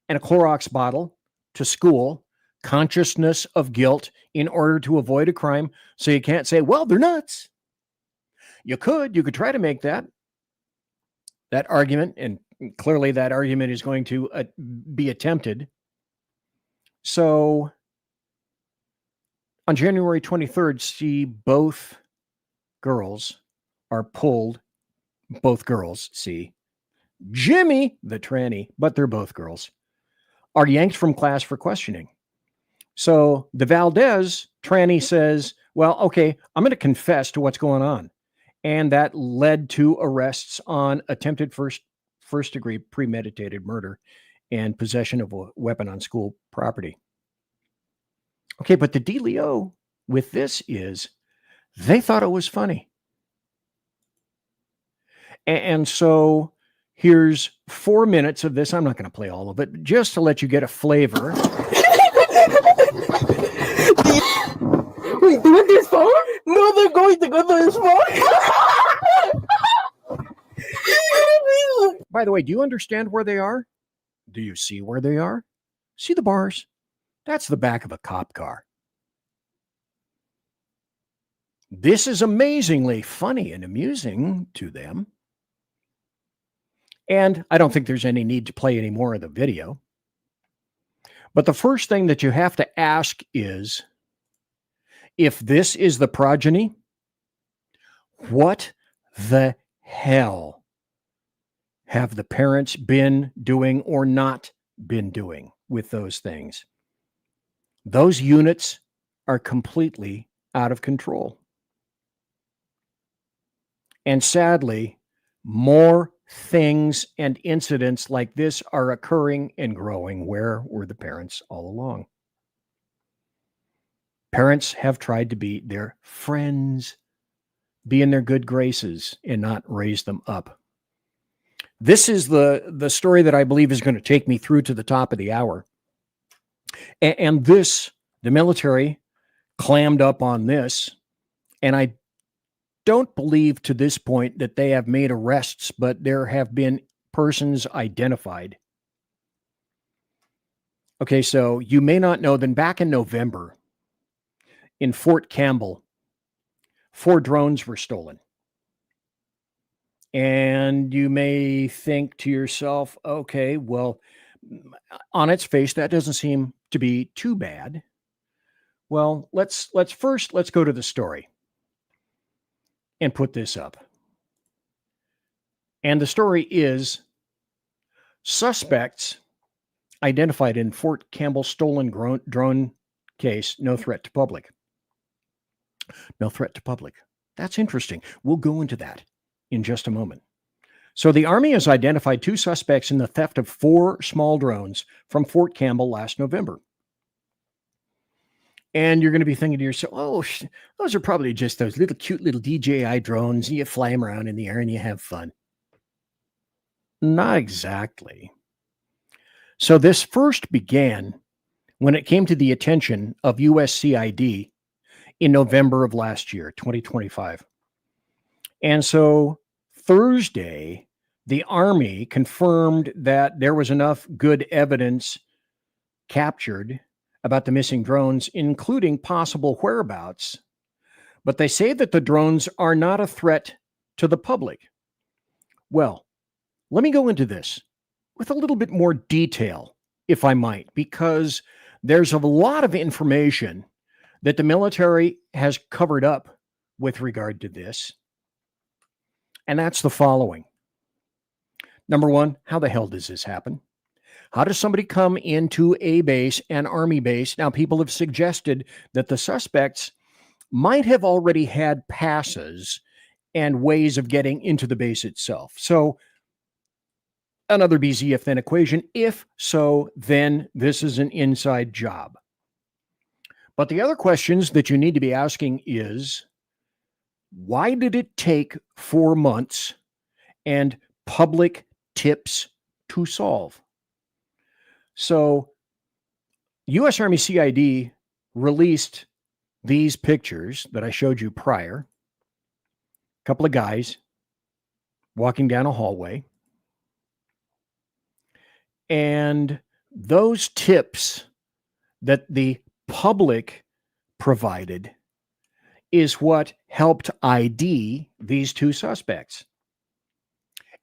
and a Clorox bottle to school, consciousness of guilt in order to avoid a crime. So you can't say, well, they're nuts. You could try to make that argument, and clearly that argument is going to be attempted. So on January 23rd, see, both girls, see, Jimmy, the tranny, but they're both girls, are yanked from class for questioning. So the Valdez tranny says, well, okay, I'm going to confess to what's going on. And that led to arrests on attempted first-degree premeditated murder and possession of a weapon on school property. Okay, but the dealio with this is they thought it was funny. And so here's 4 minutes of this. I'm not going to play all of it, just to let you get a flavor. Wait, doing this phone? No, they're going to go to this phone. By the way, do you understand where they are? Do you see where they are? See the bars? That's the back of a cop car. This is amazingly funny and amusing to them. And I don't think there's any need to play any more of the video. But the first thing that you have to ask is, if this is the progeny, what the hell have the parents been doing or not been doing with those things? Those units are completely out of control. And sadly, more things and incidents like this are occurring and growing. Where were the parents all along? Parents have tried to be their friends, be in their good graces, and not raise them up. This is the story that I believe is going to take me through to the top of the hour. And this, the military clammed up on this, and I don't believe to this point that they have made arrests, but there have been persons identified. Okay, so you may not know that back in November, in Fort Campbell, 4 drones were stolen. And you may think to yourself, okay, well, on its face, that doesn't seem to be too bad. Well, let's go to the story and put this up. And the story is suspects identified in Fort Campbell stolen drone case, no threat to public. No threat to public. That's interesting. We'll go into that in just a moment. So the Army has identified 2 suspects in the theft of 4 small drones from Fort Campbell last November. And you're going to be thinking to yourself, oh, those are probably just those little cute little DJI drones. You fly them around in the air and you have fun. Not exactly. So this first began when it came to the attention of USCID in November of last year, 2025. And so Thursday, the Army confirmed that there was enough good evidence captured about the missing drones, including possible whereabouts. But they say that the drones are not a threat to the public. Well, let me go into this with a little bit more detail if I might, because there's a lot of information that the military has covered up with regard to this. And that's the following. Number one, how the hell does this happen? How does somebody come into a base, an army base? Now, people have suggested that the suspects might have already had passes and ways of getting into the base itself. So another BZF then equation. If so, then this is an inside job. But the other questions that you need to be asking is, why did it take 4 months and public tips to solve? So U.S. Army CID released these pictures that I showed you prior. A couple of guys walking down a hallway. And those tips that the public provided is what helped ID these two suspects.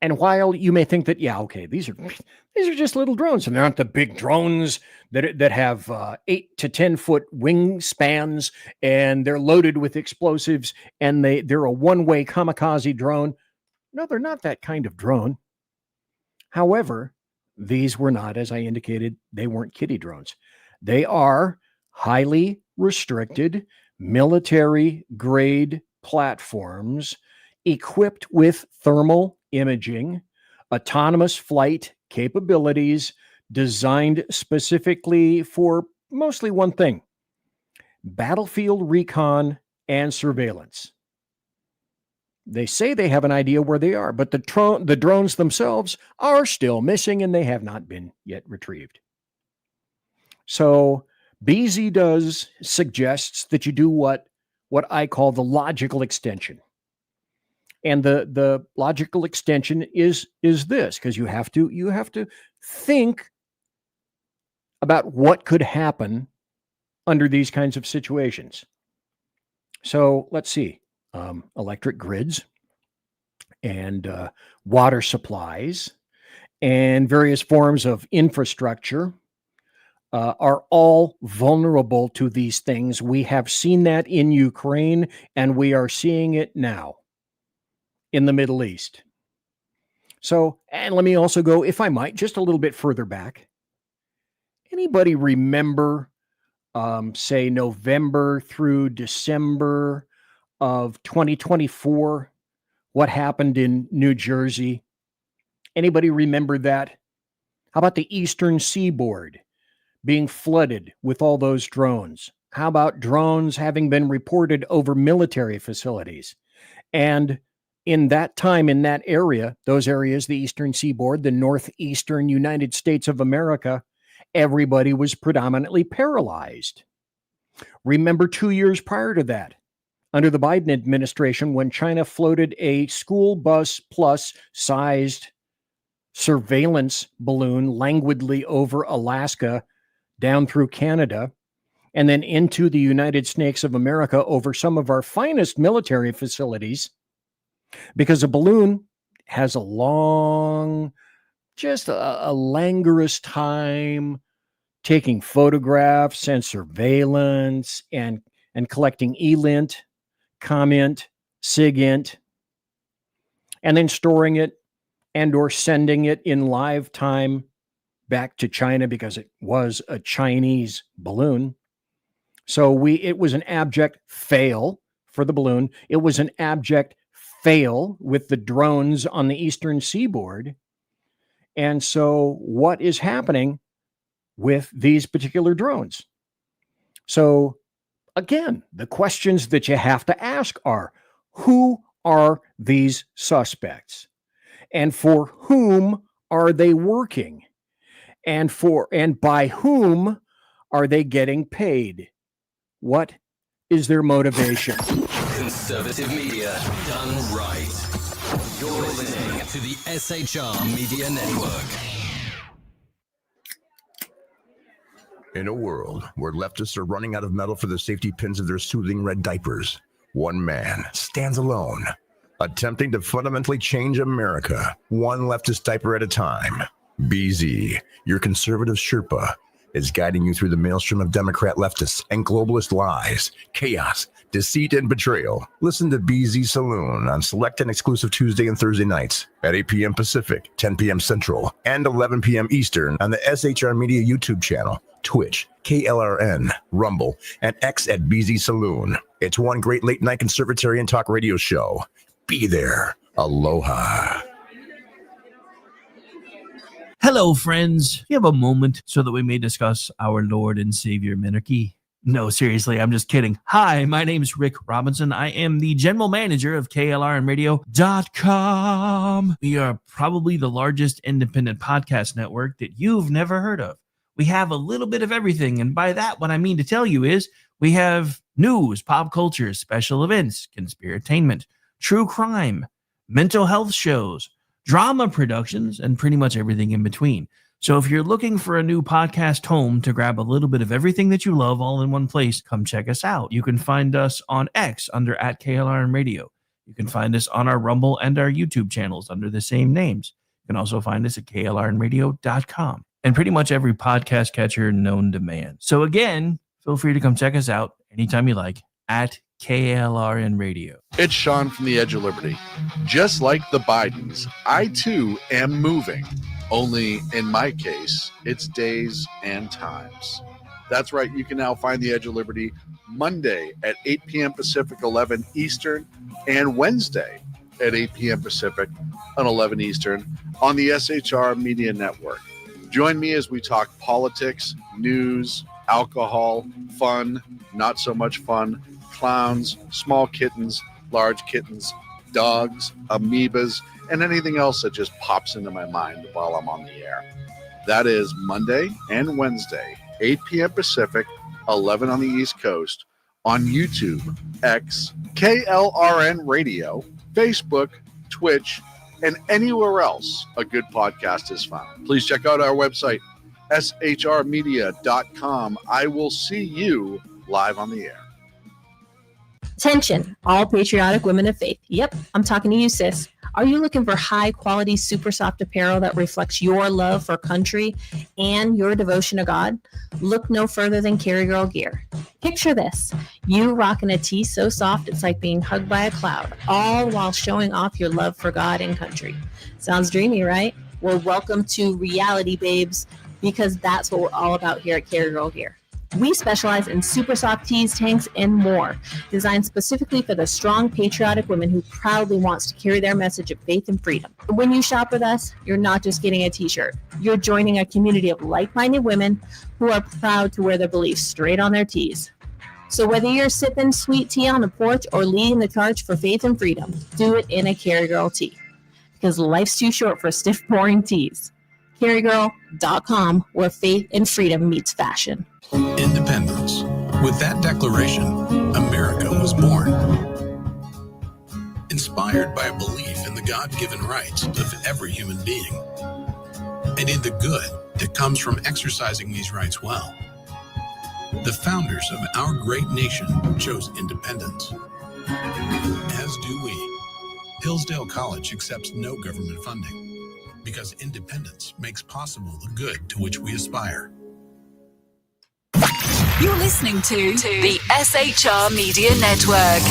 And while you may think that, yeah, okay, these are just little drones, and they're not the big drones that have 8 to 10 foot wingspans, and they're loaded with explosives, and they're a one-way kamikaze drone. No, they're not that kind of drone. However, these were not, as I indicated, they weren't kiddie drones. They are highly restricted military-grade platforms equipped with thermal imaging, autonomous flight capabilities designed specifically for mostly one thing: battlefield recon and surveillance. They say they have an idea where they are, but the drones themselves are still missing and they have not been yet retrieved. So BZ suggests that you do what I call the logical extension. And the logical extension is this, because you have to think about what could happen under these kinds of situations. So let's see, electric grids and water supplies and various forms of infrastructure are all vulnerable to these things. We have seen that in Ukraine, and we are seeing it now in the Middle East. So, and let me also go, if I might, just a little bit further back. Anybody remember, say, November through December of 2024, what happened in New Jersey? Anybody remember that? How about the Eastern Seaboard being flooded with all those drones? How about drones having been reported over military facilities? And in that time, in that area, those areas, the Eastern Seaboard, the northeastern United States of America, everybody was predominantly paralyzed. Remember 2 years prior to that, under the Biden administration, when China floated a school bus plus sized surveillance balloon languidly over Alaska down through Canada and then into the United States of America over some of our finest military facilities, because a balloon has a long, just a languorous time taking photographs and surveillance and collecting ELINT, comment, SIGINT, and then storing it and or sending it in live time back to China, because it was a Chinese balloon. So it was an abject fail for the balloon. It was an abject fail with the drones on the Eastern Seaboard. And so what is happening with these particular drones? So again, the questions that you have to ask are, who are these suspects? And for whom are they working? And by whom are they getting paid? What is their motivation? Conservative media done right. You're listening to the SHR Media Network. In a world where leftists are running out of metal for the safety pins of their soothing red diapers, one man stands alone, attempting to fundamentally change America, one leftist diaper at a time. BZ, your conservative Sherpa, is guiding you through the maelstrom of Democrat leftists and globalist lies, chaos, deceit, and betrayal. Listen to BZ Saloon on select and exclusive Tuesday and Thursday nights at 8 p.m. Pacific, 10 p.m. Central, and 11 p.m. Eastern on the SHR Media YouTube channel, Twitch, KLRN, Rumble, and X at BZ Saloon. It's one great late-night conservatarian talk radio show. Be there. Aloha. Hello, friends. Do you have a moment so that we may discuss our Lord and Savior Minarchy? No, seriously, I'm just kidding. Hi, my name is Rick Robinson. I am the general manager of KLRNradio.com. We are probably the largest independent podcast network that you've never heard of. We have a little bit of everything, and by that, what I mean to tell you is we have news, pop culture, special events, conspiratainment, true crime, mental health shows, drama productions, and pretty much everything in between. So if you're looking for a new podcast home to grab a little bit of everything that you love all in one place, come check us out. You can find us on X under @KLRNradio. You can find us on our Rumble and our YouTube channels under the same names. You can also find us at KLRNradio.com and pretty much every podcast catcher known to man. So again, feel free to come check us out anytime you like at KLRN Radio. It's Sean from the Edge of Liberty. Just like the Bidens, I too am moving. Only in my case, it's days and times. That's right, you can now find the Edge of Liberty Monday at 8 p.m. Pacific, 11 Eastern, and Wednesday at 8 p.m. Pacific on 11 Eastern on the SHR Media Network. Join me as we talk politics, news, alcohol, fun, not so much fun, clowns, small kittens, large kittens, dogs, amoebas, and anything else that just pops into my mind while I'm on the air. That is Monday and Wednesday, 8 p.m. Pacific, 11 on the East Coast, on YouTube, X, KLRN Radio, Facebook, Twitch, and anywhere else a good podcast is found. Please check out our website, shrmedia.com. I will see you live on the air. Attention, all patriotic women of faith. Yep, I'm talking to you, sis. Are you looking for high-quality, super soft apparel that reflects your love for country and your devotion to God? Look no further than Carry Girl Gear. Picture this. You rocking a tee so soft it's like being hugged by a cloud, all while showing off your love for God and country. Sounds dreamy, right? Well, welcome to reality, babes, because that's what we're all about here at Carry Girl Gear. We specialize in super soft tees, tanks, and more, designed specifically for the strong, patriotic woman who proudly wants to carry their message of faith and freedom. When you shop with us, you're not just getting a t-shirt. You're joining a community of like-minded women who are proud to wear their beliefs straight on their tees. So whether you're sipping sweet tea on the porch or leading the charge for faith and freedom, do it in a Carry Girl tee. Because life's too short for stiff, boring tees. CarryGirl.com, where faith and freedom meets fashion. Independence. With that declaration, America was born. Inspired by a belief in the God-given rights of every human being, and in the good that comes from exercising these rights well. The founders of our great nation chose independence. As do we. Hillsdale College accepts no government funding because independence makes possible the good to which we aspire. You're listening to the SHR Media Network.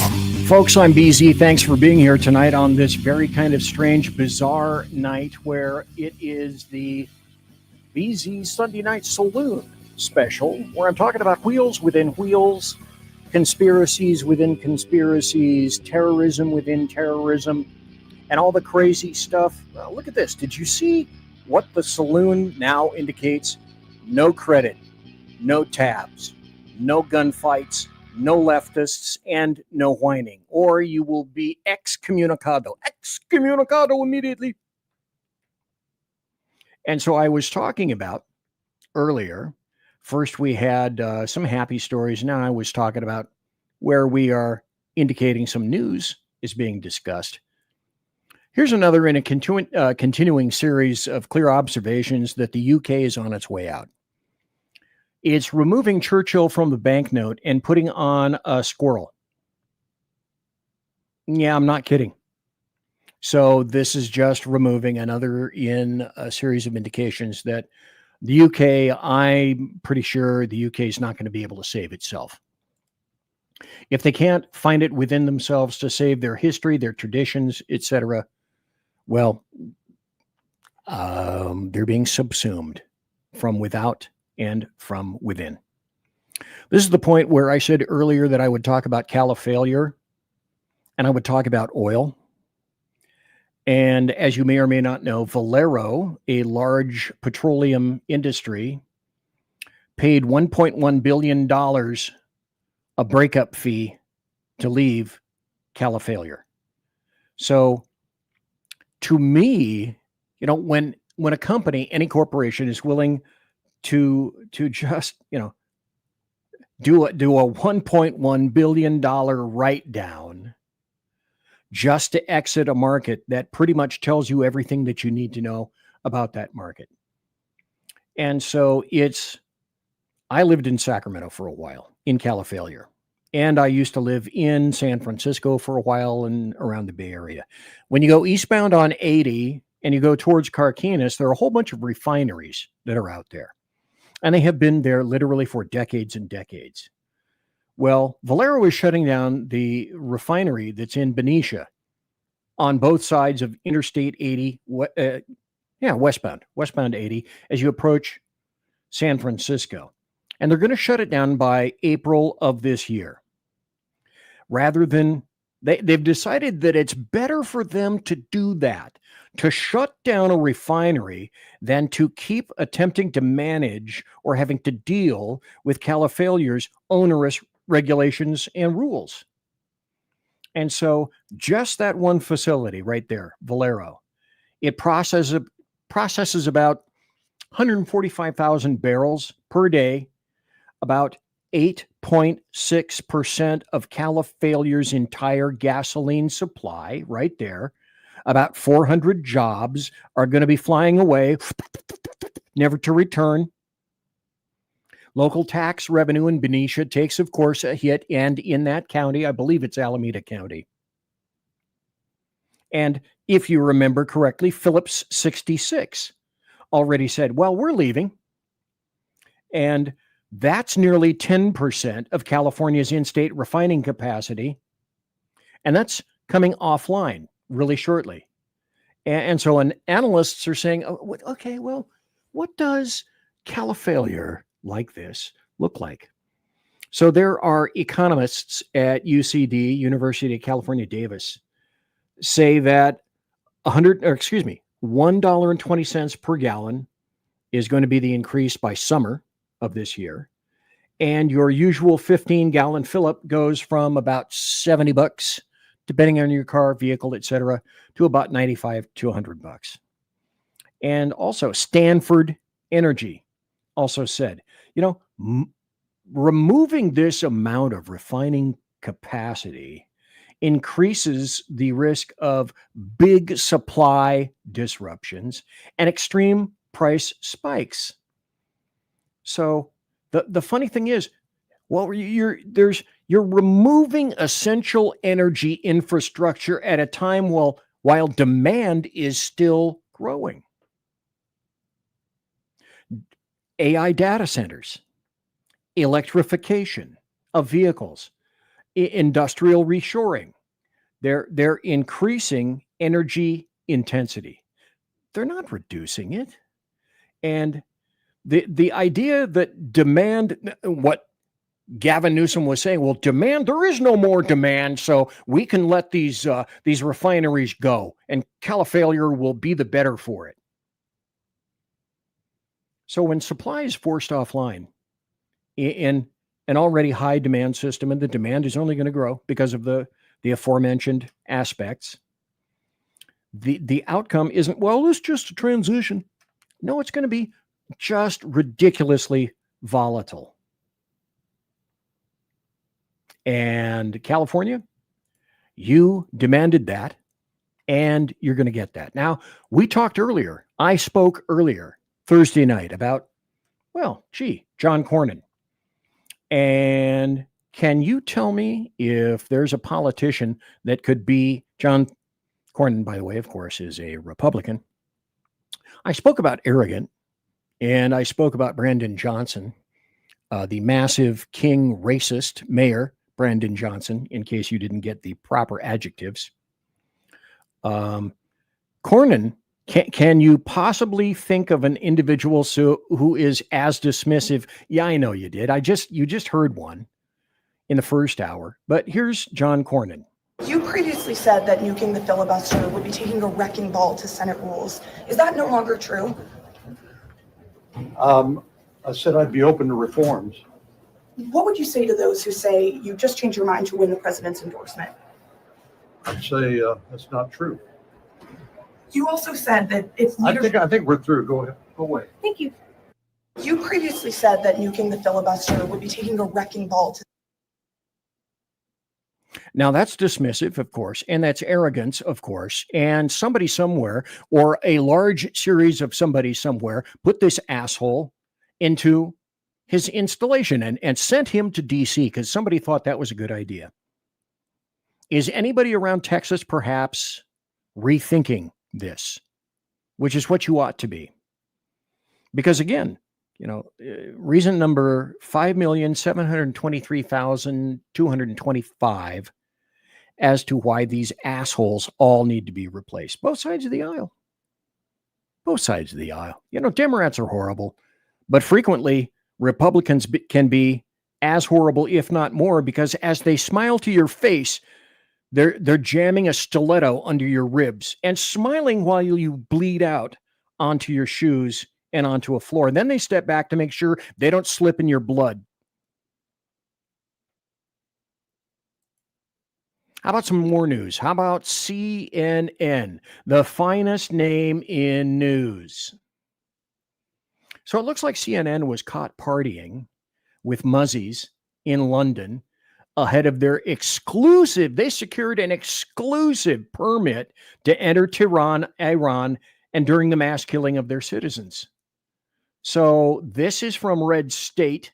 Folks, I'm BZ. Thanks for being here tonight on this very kind of strange, bizarre night where it is the BZ Sunday Night Saloon special, where I'm talking about wheels within wheels, conspiracies within conspiracies, terrorism within terrorism, and all the crazy stuff. Look at this. Did you see what the Saloon now indicates? No credit, no tabs, no gunfights, no leftists, and no whining, or you will be excommunicado immediately. And so I was talking about earlier, first we had some happy stories. Now I was talking about where we are indicating some news is being discussed. Here's another in a continuing series of clear observations that the UK is on its way out. It's removing Churchill from the banknote and putting on a squirrel. Yeah, I'm not kidding. So this is just removing another in a series of indications that the UK, I'm pretty sure the UK is not going to be able to save itself. If they can't find it within themselves to save their history, their traditions, etc., well, they're being subsumed from without and from within. This is the point where I said earlier that I would talk about califailure and I would talk about oil. And as you may or may not know, Valero, a large petroleum industry, paid $1.1 billion a breakup fee to leave califailure. So to me, you know, when a company, any corporation is willing to just, you know, do a $1.1 billion write down just to exit a market that pretty much tells you everything that you need to know about that market. And so I lived in Sacramento for a while in califailure. And I used to live in San Francisco for a while and around the Bay Area. When you go eastbound on 80 and you go towards Carquinez, there are a whole bunch of refineries that are out there. And they have been there literally for decades and decades. Well, Valero is shutting down the refinery that's in Benicia on both sides of Interstate 80, westbound 80, as you approach San Francisco. And they're going to shut it down by April of this year. Rather than, they've decided that it's better for them to do that, to shut down a refinery, than to keep attempting to manage or having to deal with califailure's onerous regulations and rules. And so just that one facility right there, Valero, it processes about 145,000 barrels per day, about 8.6% of califailure's entire gasoline supply right there. About 400 jobs are going to be flying away, never to return. Local tax revenue in Benicia takes, of course, a hit, and in that county, I believe it's Alameda County. And if you remember correctly, Phillips 66 already said, well, we're leaving. And that's nearly 10% of California's in-state refining capacity. And that's coming offline really shortly. And so analysts are saying, oh, okay, well, what does califailure like this look like? So there are economists at UCD, University of California, Davis, say that $1.20 per gallon is going to be the increase by summer of this year. And your usual 15-gallon fill-up goes from about $70, depending on your car, vehicle, etc., to about $95 to $100. And also Stanford Energy also said, you know, removing this amount of refining capacity increases the risk of big supply disruptions and extreme price spikes. So the funny thing is, well, you're removing essential energy infrastructure at a time while demand is still growing. AI data centers, electrification of vehicles, industrial reshoring. They're increasing energy intensity. They're not reducing it. And the idea that demand, what Gavin Newsom was saying, well, demand, there is no more demand, so we can let these refineries go, and califailure will be the better for it. So when supply is forced offline in an already high demand system, and the demand is only going to grow because of the aforementioned aspects, the outcome isn't, well, it's just a transition. No, it's going to be just ridiculously volatile. And California, you demanded that, and you're going to get that. Now, I spoke earlier Thursday night about, John Cornyn. And can you tell me if there's a politician that could be John Cornyn, by the way, of course, is a Republican. I spoke about arrogant, and I spoke about Brandon Johnson, the massive king racist mayor, Brandon Johnson, in case you didn't get the proper adjectives. Cornyn, can you possibly think of an individual who is as dismissive? Yeah, I know you did. You just heard one in the first hour, but here's John Cornyn. You previously said that nuking the filibuster would be taking a wrecking ball to Senate rules. Is that no longer true? I said I'd be open to reforms. What would you say to those who say you just changed your mind to win the president's endorsement? I'd say that's not true. You also said that if I think we're through. Go ahead. Go away. Thank you. You previously said that nuking the filibuster would be taking a wrecking ball to. Now that's dismissive, of course, and that's arrogance, of course, and somebody somewhere or a large series of somebody somewhere put this asshole into his installation and sent him to DC because somebody thought that was a good idea. Is anybody around Texas perhaps rethinking this, which is what you ought to be? Because again, reason number 5,723,225 as to why these assholes all need to be replaced. Both sides of the aisle. Both sides of the aisle. Democrats are horrible, but frequently Republicans can be as horrible, if not more, because as they smile to your face, they're jamming a stiletto under your ribs and smiling while you bleed out onto your shoes and onto a floor. And then they step back to make sure they don't slip in your blood. How about some more news? How about CNN, the finest name in news? So it looks like CNN was caught partying with muzzies in London ahead of their they secured an exclusive permit to enter Tehran, Iran, and during the mass killing of their citizens. So this is from Red State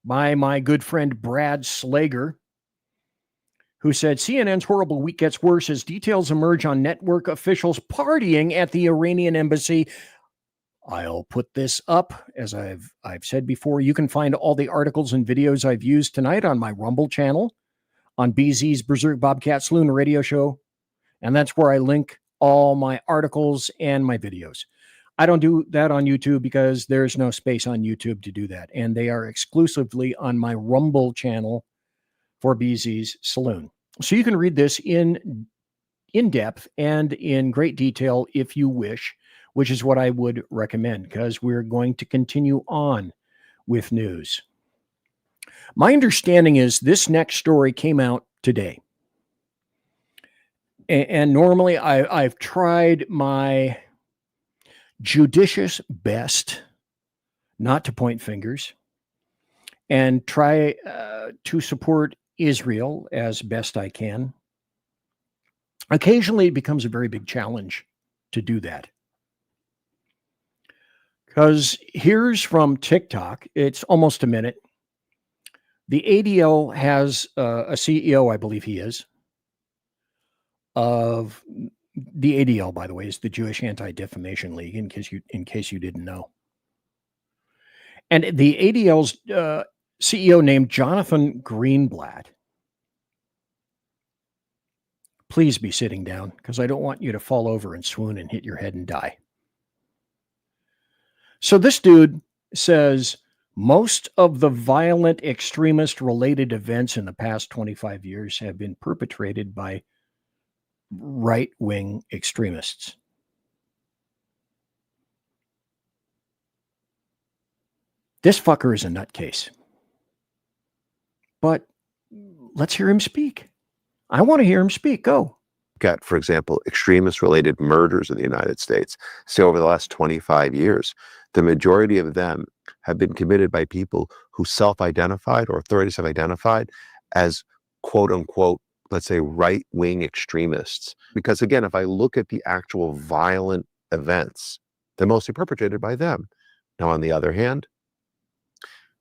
by my good friend Brad Slager, who said CNN's horrible week gets worse as details emerge on network officials partying at the Iranian embassy. I'll put this up, as I've said before. You can find all the articles and videos I've used tonight on my Rumble channel, on BZ's Berserk Bobcat Saloon radio show, and that's where I link all my articles and my videos. I don't do that on YouTube because there's no space on YouTube to do that, and they are exclusively on my Rumble channel for BZ's Saloon. So you can read this in depth and in great detail if you wish, which is what I would recommend, because we're going to continue on with news. My understanding is this next story came out today. And normally I've tried my judicious best not to point fingers and try to support Israel as best I can. Occasionally it becomes a very big challenge to do that. Because here's from TikTok. It's almost a minute. The ADL has a CEO, I believe he is, of the ADL, by the way, is the Jewish Anti-Defamation League, in case you didn't know. And the ADL's CEO named Jonathan Greenblatt. Please be sitting down, because I don't want you to fall over and swoon and hit your head and die. So this dude says most of the violent extremist-related events in the past 25 years have been perpetrated by right-wing extremists. This fucker is a nutcase. But let's hear him speak. I want to hear him speak. Go. Got, for example, extremist-related murders in the United States. So over the last 25 years, the majority of them have been committed by people who self-identified or authorities have identified as quote-unquote, let's say, right-wing extremists. Because again, if I look at the actual violent events, they're mostly perpetrated by them. Now, on the other hand,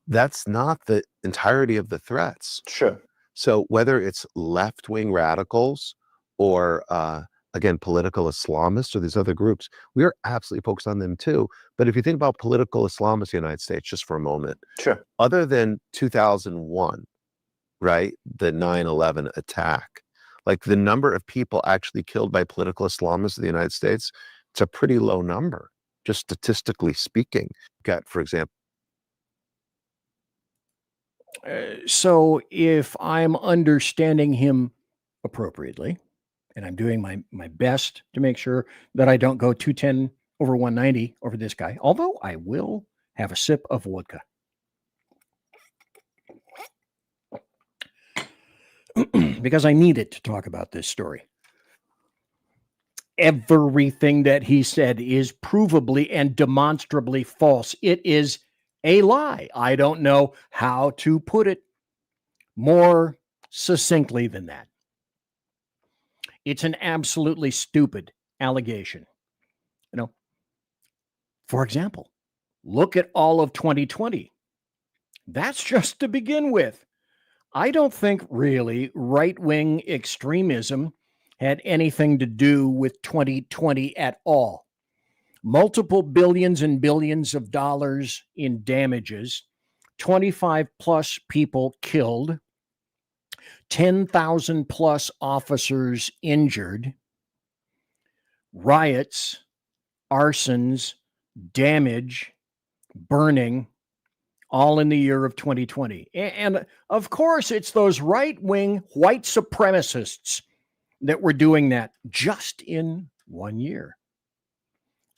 that's not the entirety of the threats. Sure. So whether it's left-wing radicals or again, political Islamists or these other groups, we are absolutely focused on them too. But if you think about political Islamists in the United States, just for a moment, Sure. other than 2001, right, the 9/11 attack, like the number of people actually killed by political Islamists in the United States, it's a pretty low number, just statistically speaking. Got, for example, So if I'm understanding him appropriately, and I'm doing my best to make sure that I don't go 210 over 190 over this guy, although I will have a sip of vodka. Because I need it to talk about this story. Everything that he said is provably and demonstrably false. It is a lie. I don't know how to put it more succinctly than that. It's an absolutely stupid allegation. You know, for example, look at all of 2020. That's just to begin with. I don't think really right-wing extremism had anything to do with 2020 at all. Multiple billions and billions of dollars in damages, 25 plus people killed, 10,000 plus officers injured, riots, arsons, damage, burning, all in the year of 2020. And of course, it's those right-wing white supremacists that were doing that just in 1 year.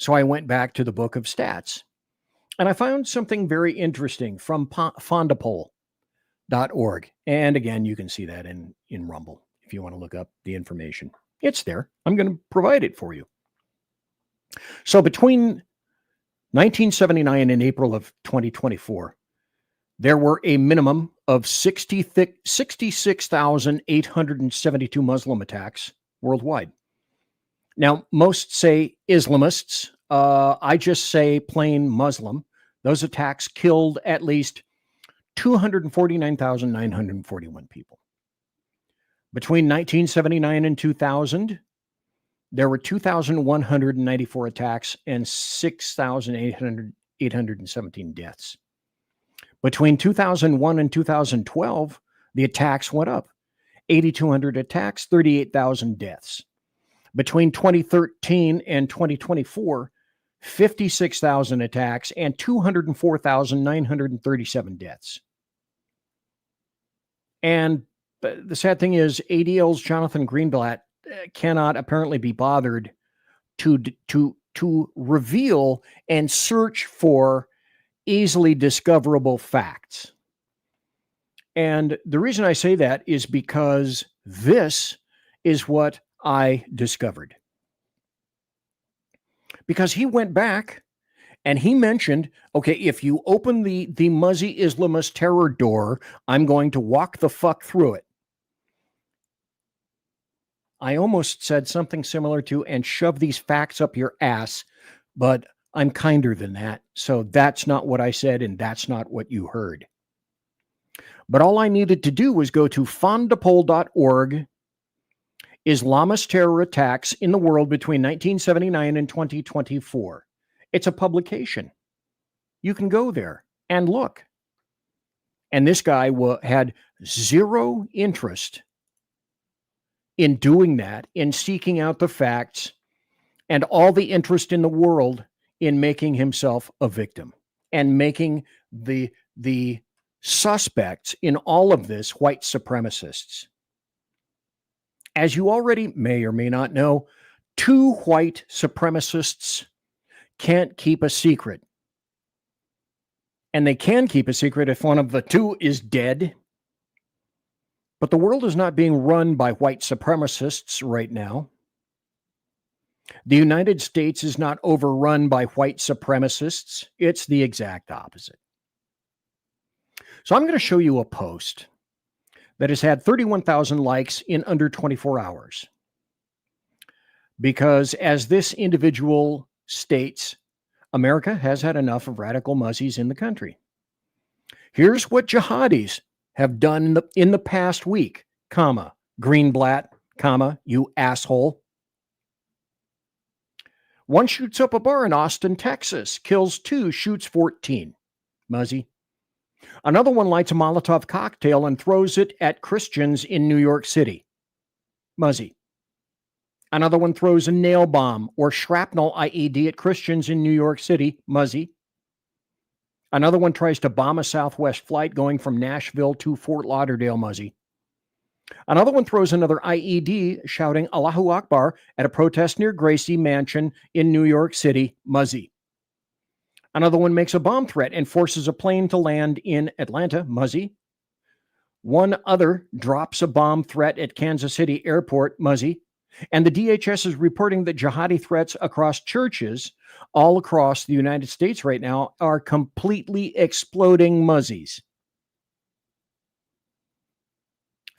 So I went back to the book of stats, and I found something very interesting from Fondapol.org. And again, you can see that in Rumble if you want to look up the information. It's there. I'm going to provide it for you. So between 1979 and April of 2024, there were a minimum of 66,872 Muslim attacks worldwide. Now, most say Islamists. I just say plain Muslim. Those attacks killed at least 249,941 people. Between 1979 and 2000, there were 2,194 attacks and 6,817 deaths. Between 2001 and 2012, the attacks went up. 8,200 attacks, 38,000 deaths. Between 2013 and 2024, 56,000 attacks and 204,937 deaths. And the sad thing is, ADL's Jonathan Greenblatt cannot apparently be bothered to reveal and search for easily discoverable facts. And the reason I say that is because this is what I discovered. Because he went back and he mentioned, okay, if you open the Muzzy Islamist terror door, I'm going to walk the fuck through it. I almost said something similar to, and shove these facts up your ass, but I'm kinder than that. So that's not what I said, and that's not what you heard. But all I needed to do was go to fondapol.org, Islamist terror attacks in the world between 1979 and 2024. It's a publication. You can go there and look. And this guy had zero interest in doing that, in seeking out the facts, and all the interest in the world in making himself a victim and making the suspects in all of this white supremacists. As you already may or may not know, 2 white supremacists can't keep a secret. And they can keep a secret if one of the 2 is dead. But the world is not being run by white supremacists right now. The United States is not overrun by white supremacists. It's the exact opposite. So I'm going to show you a post that has had 31,000 likes in under 24 hours. Because as this individual states, America has had enough of radical muzzies in the country. Here's what jihadis have done in the past week, comma, Greenblatt, comma, you asshole. One shoots up a bar in Austin, Texas, kills 2, shoots 14. Muzzy. Another one lights a Molotov cocktail and throws it at Christians in New York City. Muzzy. Another one throws a nail bomb or shrapnel IED at Christians in New York City. Muzzy. Another one tries to bomb a Southwest flight going from Nashville to Fort Lauderdale. Muzzy. Another one throws another IED shouting Allahu Akbar at a protest near Gracie Mansion in New York City. Muzzy. Another one makes a bomb threat and forces a plane to land in Atlanta. Muzzy. One other drops a bomb threat at Kansas City Airport. Muzzy. And the DHS is reporting that jihadi threats across churches all across the United States right now are completely exploding. Muzzies.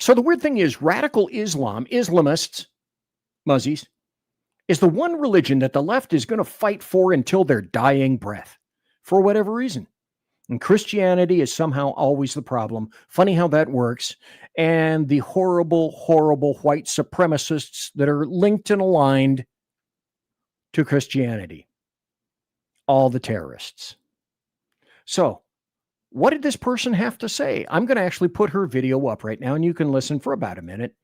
So the weird thing is, radical Islam, Islamists, Muzzies, is the one religion that the left is going to fight for until their dying breath, for whatever reason. And Christianity is somehow always the problem. Funny how that works. And the horrible, horrible white supremacists that are linked and aligned to Christianity. All the terrorists. So, what did this person have to say? I'm going to actually put her video up right now, and you can listen for about a minute.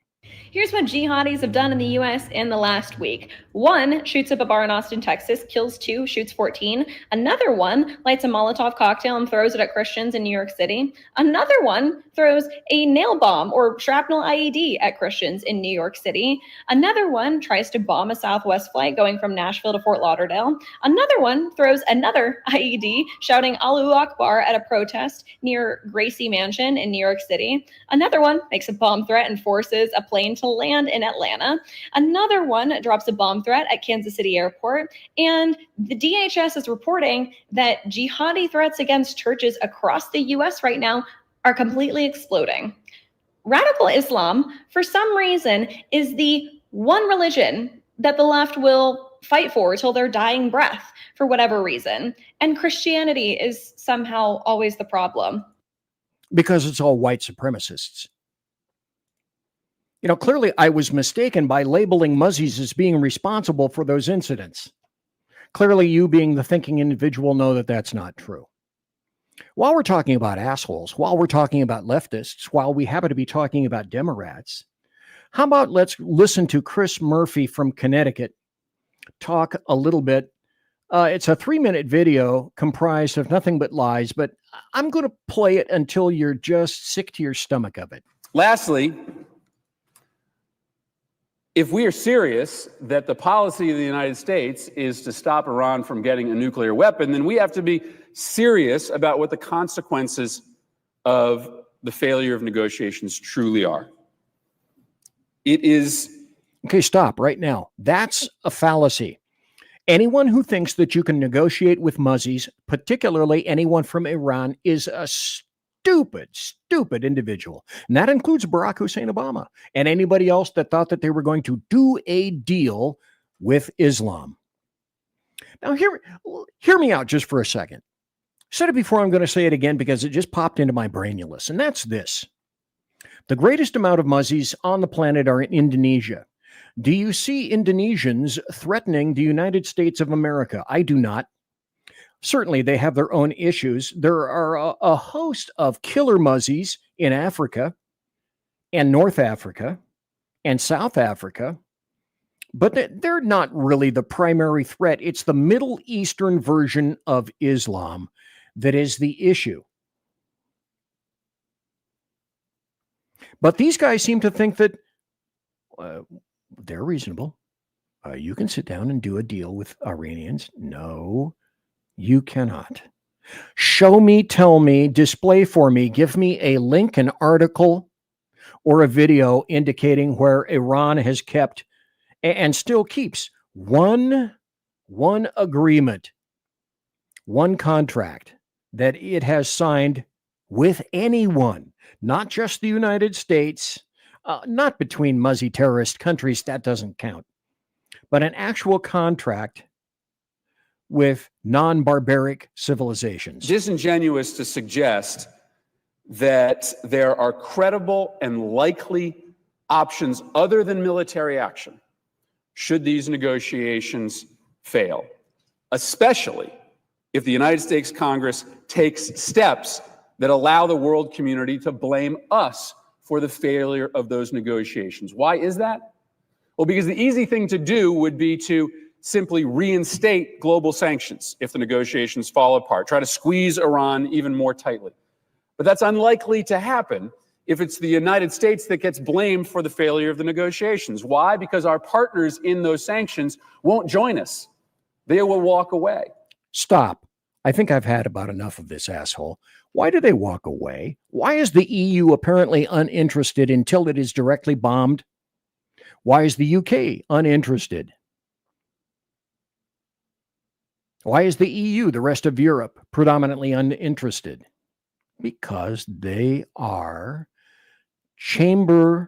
Here's what jihadis have done in the U.S. in the last week. 1 shoots up a bar in Austin, Texas, kills 2, shoots 14. Another one lights a Molotov cocktail and throws it at Christians in New York City. Another one throws a nail bomb or shrapnel IED at Christians in New York City. Another one tries to bomb a Southwest flight going from Nashville to Fort Lauderdale. Another one throws another IED shouting Allahu Akbar at a protest near Gracie Mansion in New York City. Another one makes a bomb threat and forces a plane to land in Atlanta. Another one drops a bomb threat at Kansas City Airport. And the DHS is reporting that jihadi threats against churches across the U.S. right now are completely exploding. Radical Islam, for some reason, is the one religion that the left will fight for till their dying breath, for whatever reason. And Christianity is somehow always the problem. Because it's all white supremacists. You know, clearly I was mistaken by labeling Muzzies as being responsible for those incidents. Clearly you, being the thinking individual, know that that's not true. While we're talking about assholes, while we're talking about leftists, while we happen to be talking about Democrats, how about let's listen to Chris Murphy from Connecticut talk a little bit. It's a 3-minute video comprised of nothing but lies, but I'm going to play it until you're just sick to your stomach of it. Lastly, if we are serious that the policy of the United States is to stop Iran from getting a nuclear weapon, then we have to be serious about what the consequences of the failure of negotiations truly are. It is... Okay, stop right now. That's a fallacy. Anyone who thinks that you can negotiate with Muzzies, particularly anyone from Iran, is a stupid individual. And that includes Barack Hussein Obama and anybody else that thought that they were going to do a deal with Islam. Now, hear me out just for a second. Said it before, I'm going to say it again because it just popped into my brainulus, and that's this. The greatest amount of Muzzies on the planet are in Indonesia. Do you see Indonesians threatening the United States of America? I do not. Certainly, they have their own issues. There are a host of killer Muzzies in Africa and North Africa and South Africa, but they're not really the primary threat. It's the Middle Eastern version of Islam that is the issue. But these guys seem to think that they're reasonable. You can sit down and do a deal with Iranians. No, you cannot. Show me, tell me, display for me, give me a link, an article, or a video indicating where Iran has kept and still keeps one agreement, one contract that it has signed with anyone, not just the United States, not between Muzzy terrorist countries, that doesn't count, but an actual contract with non-barbaric civilizations. Disingenuous to suggest that there are credible and likely options other than military action should these negotiations fail, especially if the United States Congress takes steps that allow the world community to blame us for the failure of those negotiations. Why is that? Well, because the easy thing to do would be to simply reinstate global sanctions if the negotiations fall apart, try to squeeze Iran even more tightly. But that's unlikely to happen if it's the United States that gets blamed for the failure of the negotiations. Why? Because our partners in those sanctions won't join us. They will walk away. Stop. I think I've had about enough of this asshole. Why do they walk away? Why is the EU apparently uninterested until it is directly bombed? Why is the UK uninterested? Why is the EU, the rest of Europe, predominantly uninterested? Because they are Chamberlain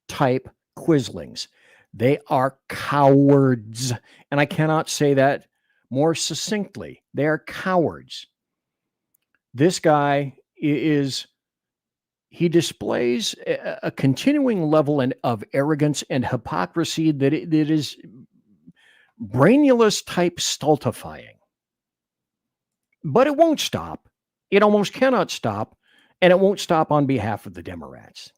type quislings. They are cowards. And I cannot say that more succinctly. They are cowards. This guy he displays a continuing level of arrogance and hypocrisy that is brainulous type stultifying. But it won't stop. It almost cannot stop, and it won't stop on behalf of the Democrats.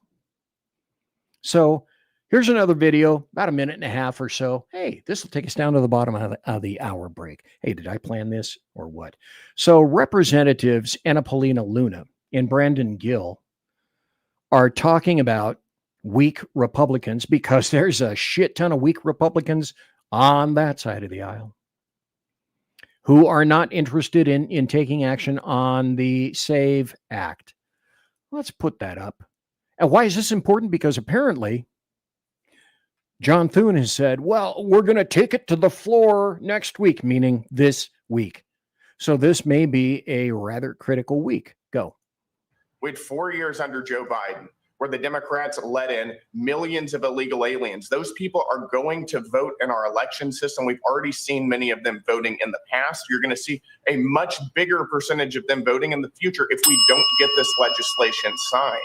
So here's another video, about a minute and a half or so. Hey, this will take us down to the bottom of the hour break. Hey, did I plan this or what? So Representatives Annapolina Luna and Brandon Gill are talking about weak Republicans because there's a shit ton of weak Republicans on that side of the aisle who are not interested in taking action on the SAVE Act. Let's put that up. And why is this important? Because apparently John Thune has said, well, we're going to take it to the floor next week, meaning this week. So this may be a rather critical week. Go. We had 4 years under Joe Biden where the Democrats let in millions of illegal aliens. Those people are going to vote in our election system. We've already seen many of them voting in the past. You're going to see a much bigger percentage of them voting in the future if we don't get this legislation signed.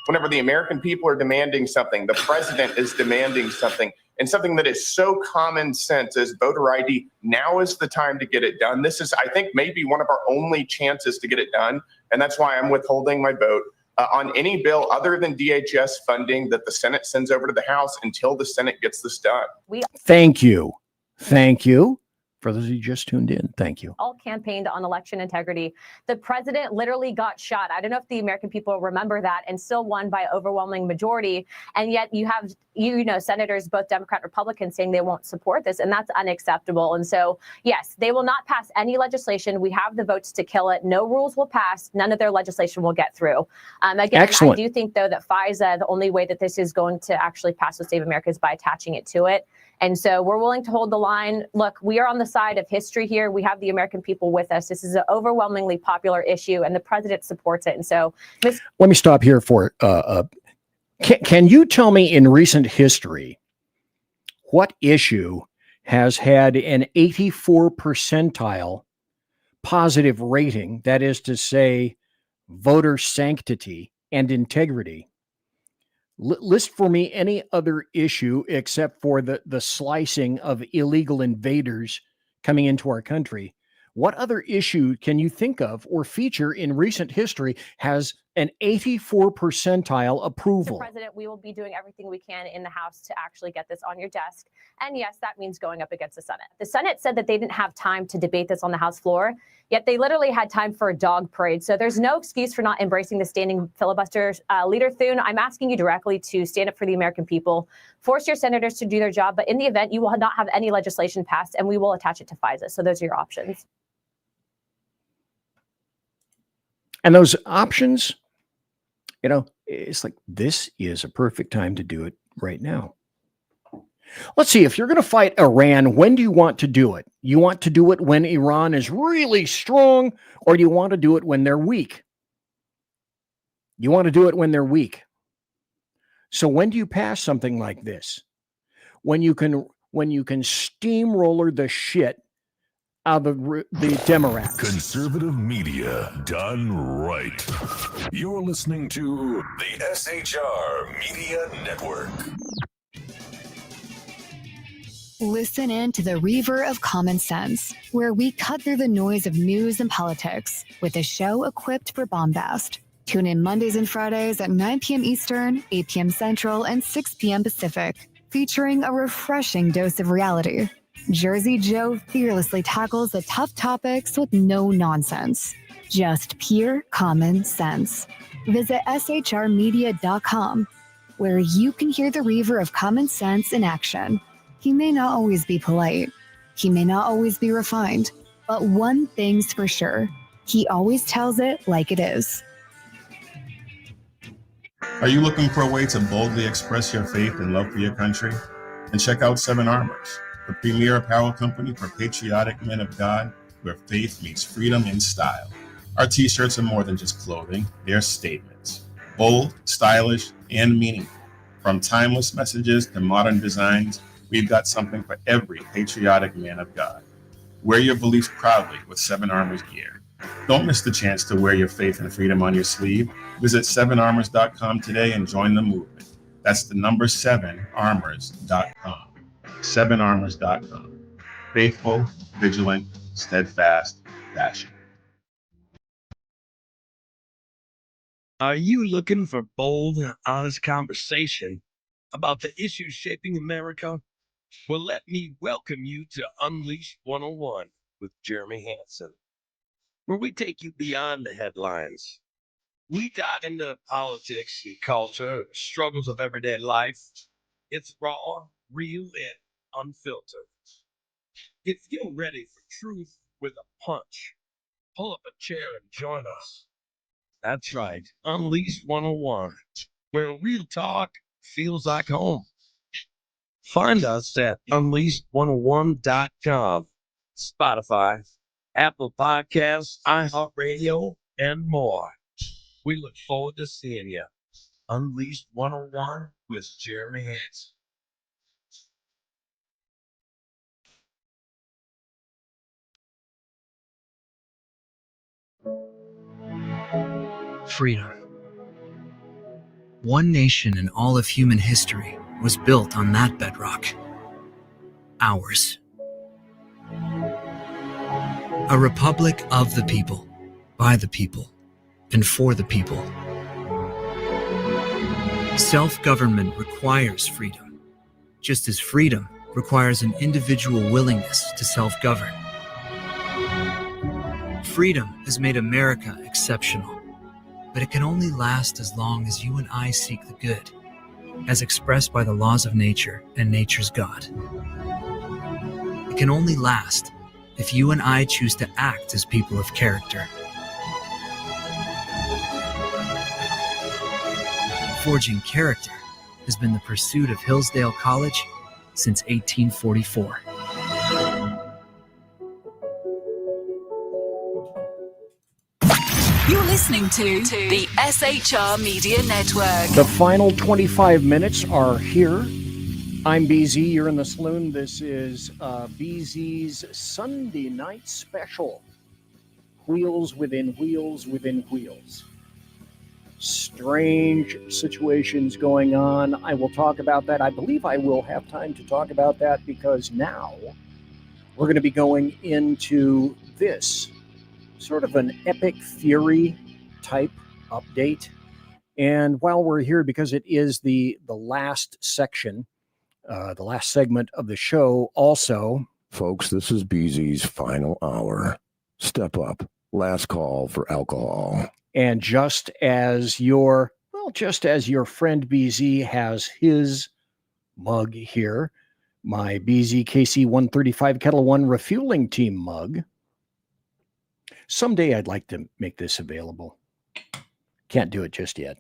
Whenever the American people are demanding something, the president is demanding something, and something that is so common sense as voter ID, now is the time to get it done. This is, I think, maybe one of our only chances to get it done, and that's why I'm withholding my vote on any bill other than DHS funding that the Senate sends over to the House until the Senate gets this done. Thank you. Thank you. For those who just tuned in, thank you. All campaigned on election integrity. The president literally got shot. I don't know if the American people remember that, and still won by overwhelming majority. And yet you have, senators, both Democrat and Republican, saying they won't support this, and that's unacceptable. And so, yes, they will not pass any legislation. We have the votes to kill it. No rules will pass. None of their legislation will get through. Again, excellent. I do think, though, that FISA, the only way that this is going to actually pass with Save America is by attaching it to it. And so we're willing to hold the line. Look, we are on the side of history here. We have the American people with us. This is an overwhelmingly popular issue, and the president supports it. And so, let me stop here for. Can you tell me in recent history what issue has had an 84 percentile positive rating? That is to say, voter sanctity and integrity. List for me any other issue except for the slicing of illegal invaders coming into our country. What other issue can you think of or feature in recent history has an 84 percentile approval? Mr. President, we will be doing everything we can in the House to actually get this on your desk. And yes, that means going up against the Senate. The Senate said that they didn't have time to debate this on the House floor, yet they literally had time for a dog parade. So there's no excuse for not embracing the standing filibusters. Leader Thune, I'm asking you directly to stand up for the American people, force your senators to do their job. But in the event, you will not have any legislation passed, and we will attach it to FISA. So those are your options. And those options, it's like, this is a perfect time to do it right now. Let's see, if you're going to fight Iran, when do you want to do it? You want to do it when Iran is really strong, or do you want to do it when they're weak? You want to do it when they're weak. So when do you pass something like this? When you can steamroller the shit out of the Democrats. Conservative media done right. You're listening to the SHR Media Network. Listen in to the Reaver of Common Sense, where we cut through the noise of news and politics with a show equipped for bombast. Tune in Mondays and Fridays at 9 p.m. Eastern, 8 p.m. Central, and 6 p.m. Pacific, featuring a refreshing dose of reality. Jersey Joe fearlessly tackles the tough topics with no nonsense. Just pure common sense. Visit shrmedia.com, where you can hear the Reaver of Common Sense in action. He may not always be polite. He may not always be refined. But one thing's for sure. He always tells it like it is. Are you looking for a way to boldly express your faith and love for your country? Then check out Seven Armors, the premier apparel company for patriotic men of God, where faith meets freedom in style. Our t-shirts are more than just clothing, they're statements. Bold, stylish, and meaningful. From timeless messages to modern designs, we've got something for every patriotic man of God. Wear your beliefs proudly with Seven Armors gear. Don't miss the chance to wear your faith and freedom on your sleeve. Visit 7armors.com today and join the movement. That's the number 7armors.com. 7armors.com. Faithful, vigilant, steadfast, passion. Are you looking for bold and honest conversation about the issues shaping America? Well, let me welcome you to Unleashed 101 with Jeremy Hansen, where we take you beyond the headlines. We dive into politics and culture, struggles of everyday life. It's raw, real, and unfiltered. If you're ready for truth with a punch, pull up a chair and join us. That's right, Unleashed 101, where real talk feels like home. Find us at unleashed101.com, Spotify, Apple Podcasts, iHeartRadio, and more. We look forward to seeing you. Unleashed 101 with Jeremy Hansen. Freedom. One nation in all of human history was built on that bedrock. Ours. A republic of the people, by the people, and for the people. Self-government requires freedom, just as freedom requires an individual willingness to self-govern. Freedom has made America exceptional, but it can only last as long as you and I seek the good, as expressed by the laws of nature and nature's God. It can only last if you and I choose to act as people of character. Forging character has been the pursuit of Hillsdale College since 1844. You're listening to the SHR Media Network. The final 25 minutes are here. I'm BZ. You're in the saloon. This is BZ's Sunday night special. Wheels within wheels within wheels. Strange situations going on. I will talk about that. I believe I will have time to talk about that because now we're going to be going into this sort of an epic theory type update. And while we're here, because it is the last section, the last segment of the show also. Folks, this is BZ's final hour. Step up. Last call for alcohol. And just as your friend BZ has his mug here, my BZ KC 135 Kettle One Refueling Team mug. Someday I'd like to make this available. Can't do it just yet.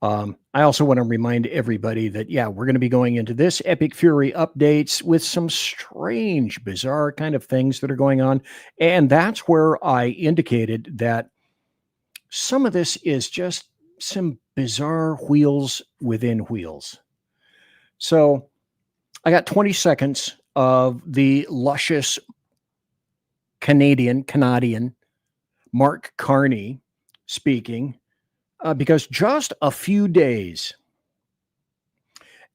I also want to remind everybody that, we're going to be going into this Epic Fury updates with some strange, bizarre kind of things that are going on. And that's where I indicated that some of this is just some bizarre wheels within wheels. So I got 20 seconds of the luscious Canadian Mark Carney speaking, because just a few days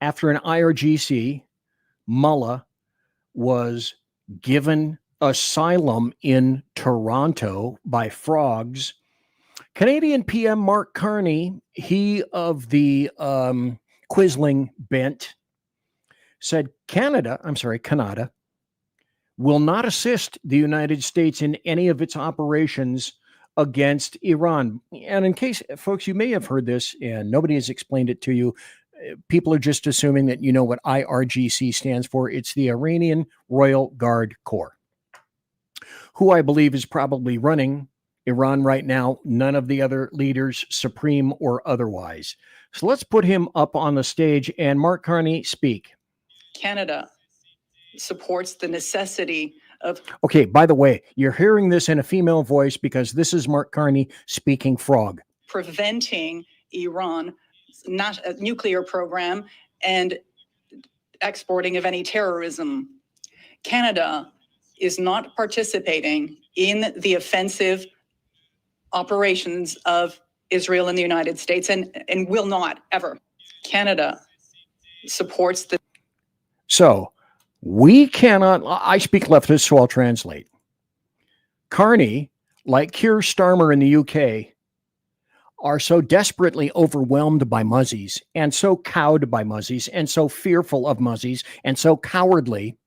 after an IRGC, mullah was given asylum in Toronto by frogs. Canadian PM Mark Carney, he of the Quisling bent, said Canada will not assist the United States in any of its operations against Iran. And in case, folks, you may have heard this and nobody has explained it to you, people are just assuming that you know what IRGC stands for. It's the Iranian Royal Guard Corps, who I believe is probably running Iran right now. None of the other leaders, supreme or otherwise. So let's put him up on the stage and Mark Carney, speak. Canada supports the necessity of... Okay, by the way, you're hearing this in a female voice because this is Mark Carney speaking frog. preventing Iran, not a nuclear program, and exporting of any terrorism. Canada is not participating in the offensive operations of Israel and the United States, and will not ever. Canada supports the... So we cannot, I speak leftist, so I'll translate. Carney, like Keir Starmer in the UK, are so desperately overwhelmed by muzzies and so cowed by muzzies and so fearful of muzzies and so cowardly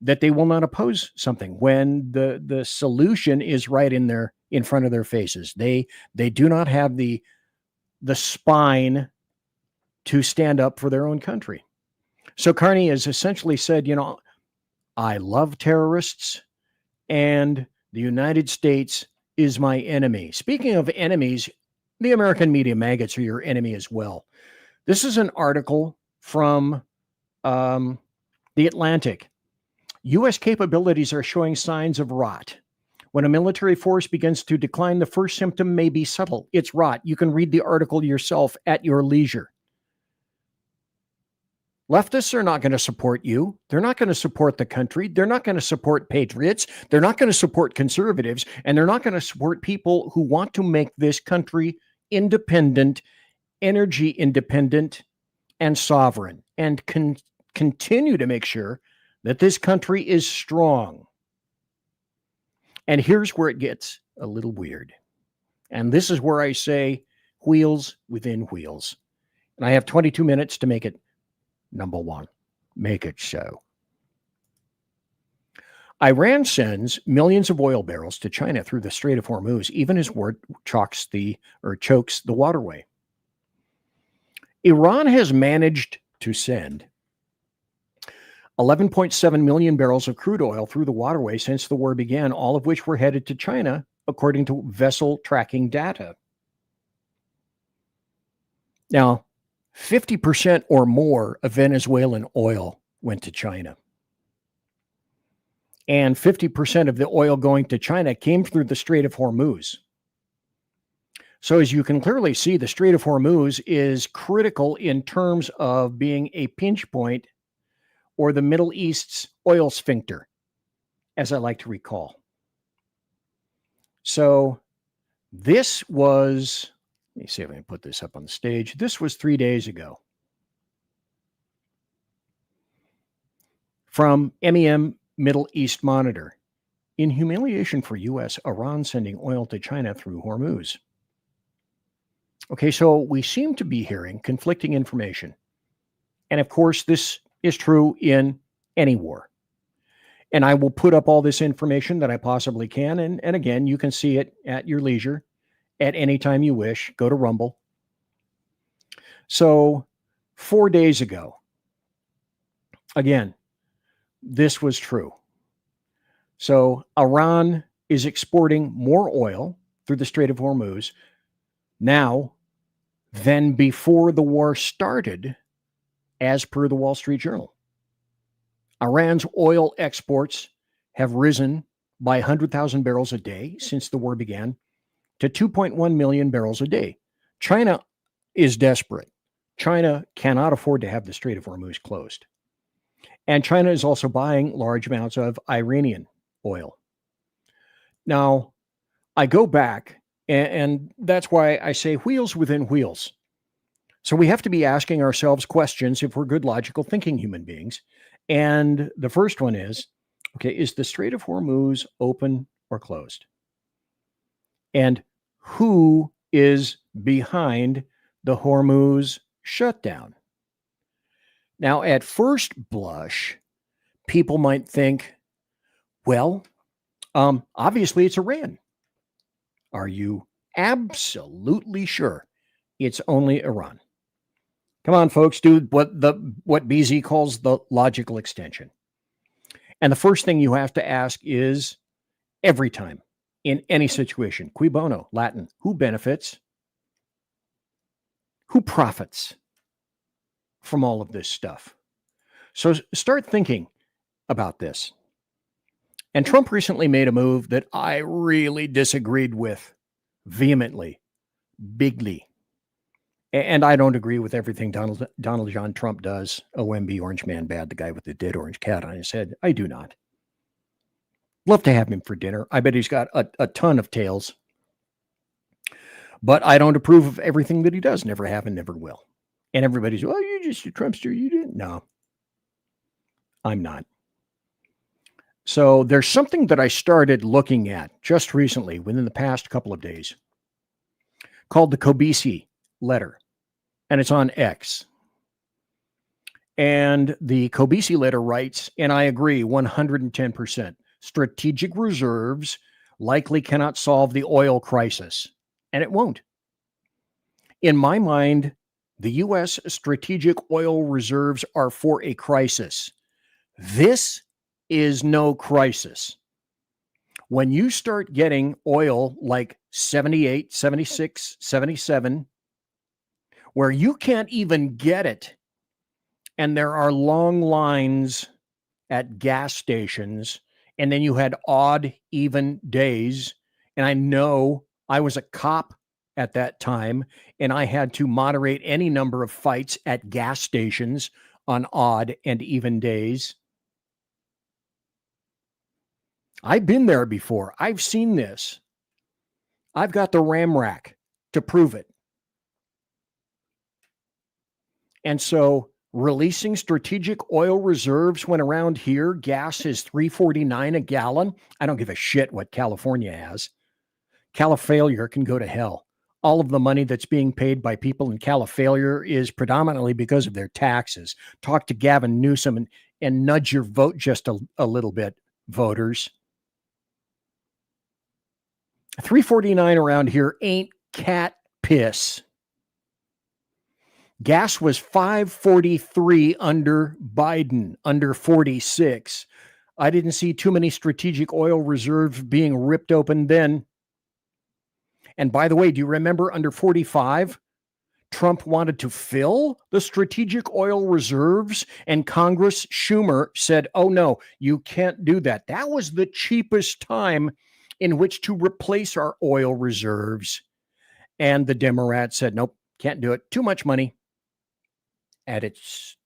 that they will not oppose something when the solution is right in front of their faces. They do not have the spine to stand up for their own country. So Carney has essentially said, you know, I love terrorists and the United States is my enemy. Speaking of enemies, the American media maggots are your enemy as well. This is an article from The Atlantic. U.S. capabilities are showing signs of rot. When a military force begins to decline, the first symptom may be subtle. It's rot. You can read the article yourself at your leisure. Leftists are not going to support you. They're not going to support the country. They're not going to support patriots. They're not going to support conservatives. And they're not going to support people who want to make this country independent, energy independent, and sovereign, and continue to make sure that this country is strong. And here's where it gets a little weird. And this is where I say wheels within wheels. And I have 22 minutes to make it number one. Make it so. Iran sends millions of oil barrels to China through the Strait of Hormuz, even as war chokes the waterway. Iran has managed to send 11.7 million barrels of crude oil through the waterway since the war began, all of which were headed to China, according to vessel tracking data. Now, 50% or more of Venezuelan oil went to China. And 50% of the oil going to China came through the Strait of Hormuz. So as you can clearly see, the Strait of Hormuz is critical in terms of being a pinch point, or the Middle East's oil sphincter, as I like to recall. So this was, let me see if I can put this up on the stage. This was 3 days ago. From MEM Middle East Monitor. In humiliation for U.S., Iran sending oil to China through Hormuz. Okay, so we seem to be hearing conflicting information. And of course, this is true in any war. And I will put up all this information that I possibly can. And again, you can see it at your leisure at any time you wish. Go to Rumble. So 4 days ago, again, this was true. So Iran is exporting more oil through the Strait of Hormuz now than before the war started, as per the Wall Street Journal. Iran's oil exports have risen by 100,000 barrels a day since the war began to 2.1 million barrels a day. China is desperate. China cannot afford to have the Strait of Hormuz closed. And China is also buying large amounts of Iranian oil. Now, I go back, and that's why I say wheels within wheels. So we have to be asking ourselves questions if we're good, logical thinking human beings. And the first one is, okay, is the Strait of Hormuz open or closed? And who is behind the Hormuz shutdown? Now, at first blush, people might think, well, obviously it's Iran. Are you absolutely sure it's only Iran? Come on, folks, do what BZ calls the logical extension. And the first thing you have to ask is, every time, in any situation, cui bono, Latin, who benefits? Who profits from all of this stuff? So start thinking about this. And Trump recently made a move that I really disagreed with vehemently, bigly. And I don't agree with everything Donald John Trump does. OMB, Orange Man Bad, the guy with the dead orange cat on his head. I do not. Love to have him for dinner. I bet he's got a ton of tails. But I don't approve of everything that he does. Never have and never will. And everybody's, well, you're just a Trumpster. You didn't. No, I'm not. So there's something that I started looking at just recently, within the past couple of days, called the Kobisi letter. And it's on X. And the Kobisi letter writes, and I agree 110%, strategic reserves likely cannot solve the oil crisis. And it won't. In my mind, the U.S. strategic oil reserves are for a crisis. This is no crisis. When you start getting oil like 78, 76, 77, where you can't even get it, and there are long lines at gas stations, and then you had odd, even days, and I know I was a cop at that time, and I had to moderate any number of fights at gas stations on odd and even days. I've been there before. I've seen this. I've got the RAM rack to prove it. And so releasing strategic oil reserves when around here gas is $3.49 a gallon. I don't give a shit what California has. Califailure can go to hell. All of the money that's being paid by people in Califailure is predominantly because of their taxes. Talk to Gavin Newsom and nudge your vote just a little bit, voters. $3.49 around here ain't cat piss. Gas was $5.43 under Biden, under 46. I didn't see too many strategic oil reserves being ripped open then. And by the way, do you remember under 45, Trump wanted to fill the strategic oil reserves, and Congress, Schumer, said, oh no, you can't do that. That was the cheapest time in which to replace our oil reserves. And the Democrats said, nope, can't do it. Too much money at its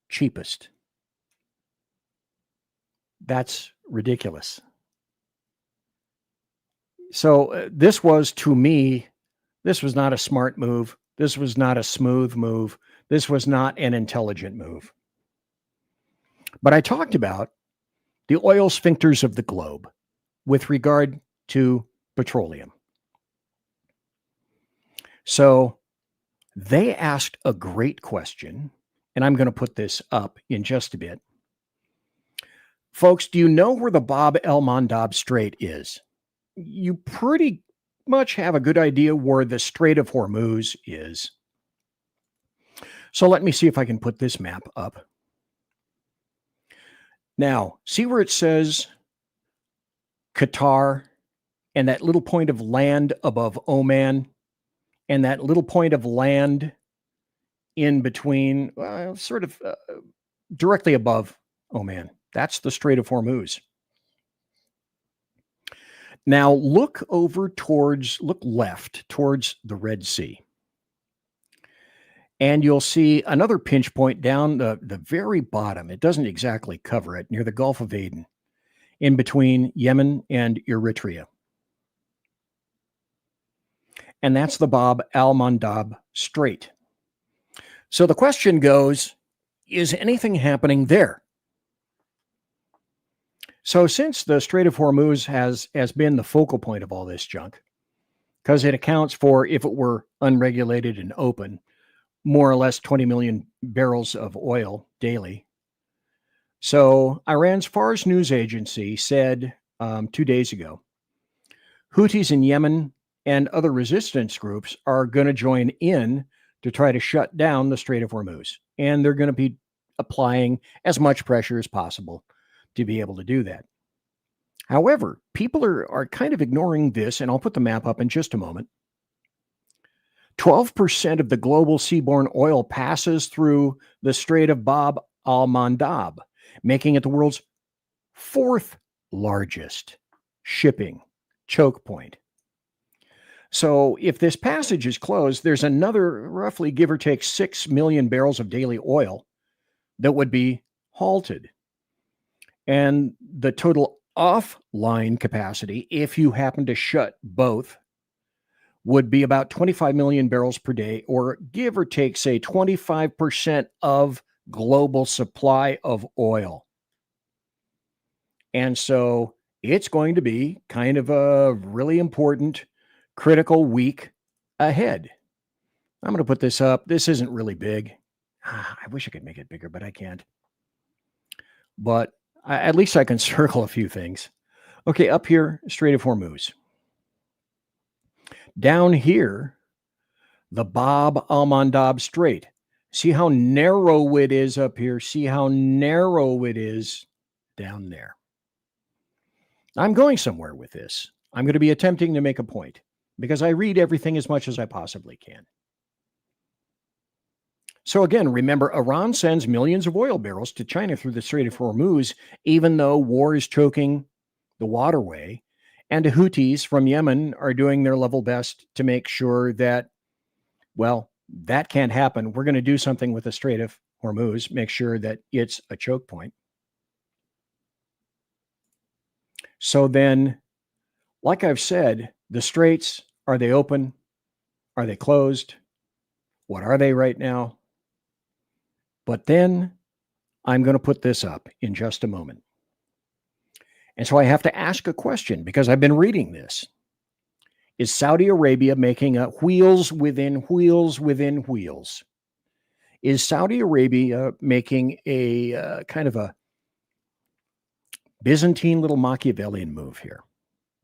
cheapest. That's ridiculous. So this was, to me, this was not a smart move. This was not a smooth move. This was not an intelligent move. But I talked about the oil sphincters of the globe with regard to petroleum. So they asked a great question, and I'm going to put this up in just a bit. Folks, do you know where the Bab el-Mandab Strait is? You pretty much have a good idea where the Strait of Hormuz is. So let me see if I can put this map up. Now, see where it says Qatar and that little point of land above Oman and that little point of land in between, directly above Oman. That's the Strait of Hormuz. Now look left towards the Red Sea. And you'll see another pinch point down the very bottom. It doesn't exactly cover it, near the Gulf of Aden, in between Yemen and Eritrea. And that's the Bab el-Mandab Strait. So the question goes, is anything happening there? So since the Strait of Hormuz has been the focal point of all this junk, because it accounts for, if it were unregulated and open, more or less 20 million barrels of oil daily. So Iran's Fars news agency said 2 days ago, Houthis in Yemen and other resistance groups are going to join in to try to shut down the Strait of Hormuz. And they're going to be applying as much pressure as possible to be able to do that. However, people are kind of ignoring this, and I'll put the map up in just a moment. 12% of the global seaborne oil passes through the Strait of Bab al-Mandab, making it the world's 4th largest shipping choke point. So if this passage is closed, there's another roughly, give or take, 6 million barrels of daily oil that would be halted. And the total offline capacity, if you happen to shut both, would be about 25 million barrels per day, or give or take, say, 25% of global supply of oil. And so it's going to be kind of a really important, critical week ahead. I'm going to put this up. This isn't really big. I wish I could make it bigger, but I can't. But at least I can circle a few things. Okay, up here, Strait of Hormuz. Down here, the Bab al-Mandab Strait. See how narrow it is up here. See how narrow it is down there. I'm going somewhere with this. I'm going to be attempting to make a point because I read everything as much as I possibly can. So again, remember, Iran sends millions of oil barrels to China through the Strait of Hormuz, even though war is choking the waterway. And the Houthis from Yemen are doing their level best to make sure that, well, that can't happen. We're going to do something with the Strait of Hormuz, make sure that it's a choke point. So then, like I've said, the straits, are they open? Are they closed? What are they right now? But then I'm going to put this up in just a moment. And so I have to ask a question because I've been reading this. Is Saudi Arabia making a wheels within wheels within wheels? Is Saudi Arabia making a kind of a Byzantine little Machiavellian move here?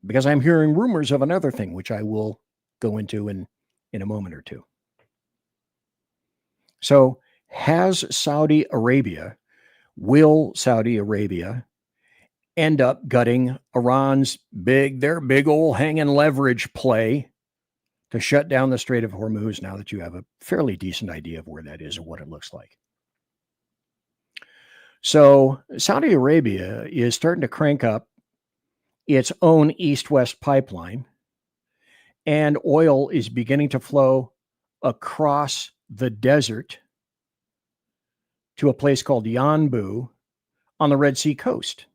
Because I'm hearing rumors of another thing, which I will go into in a moment or two. So will Saudi Arabia end up gutting Iran's their big old hanging leverage play to shut down the Strait of Hormuz, now that you have a fairly decent idea of where that is and what it looks like? So Saudi Arabia is starting to crank up its own east-west pipeline, and oil is beginning to flow across the desert to a place called Yanbu on the Red Sea coast.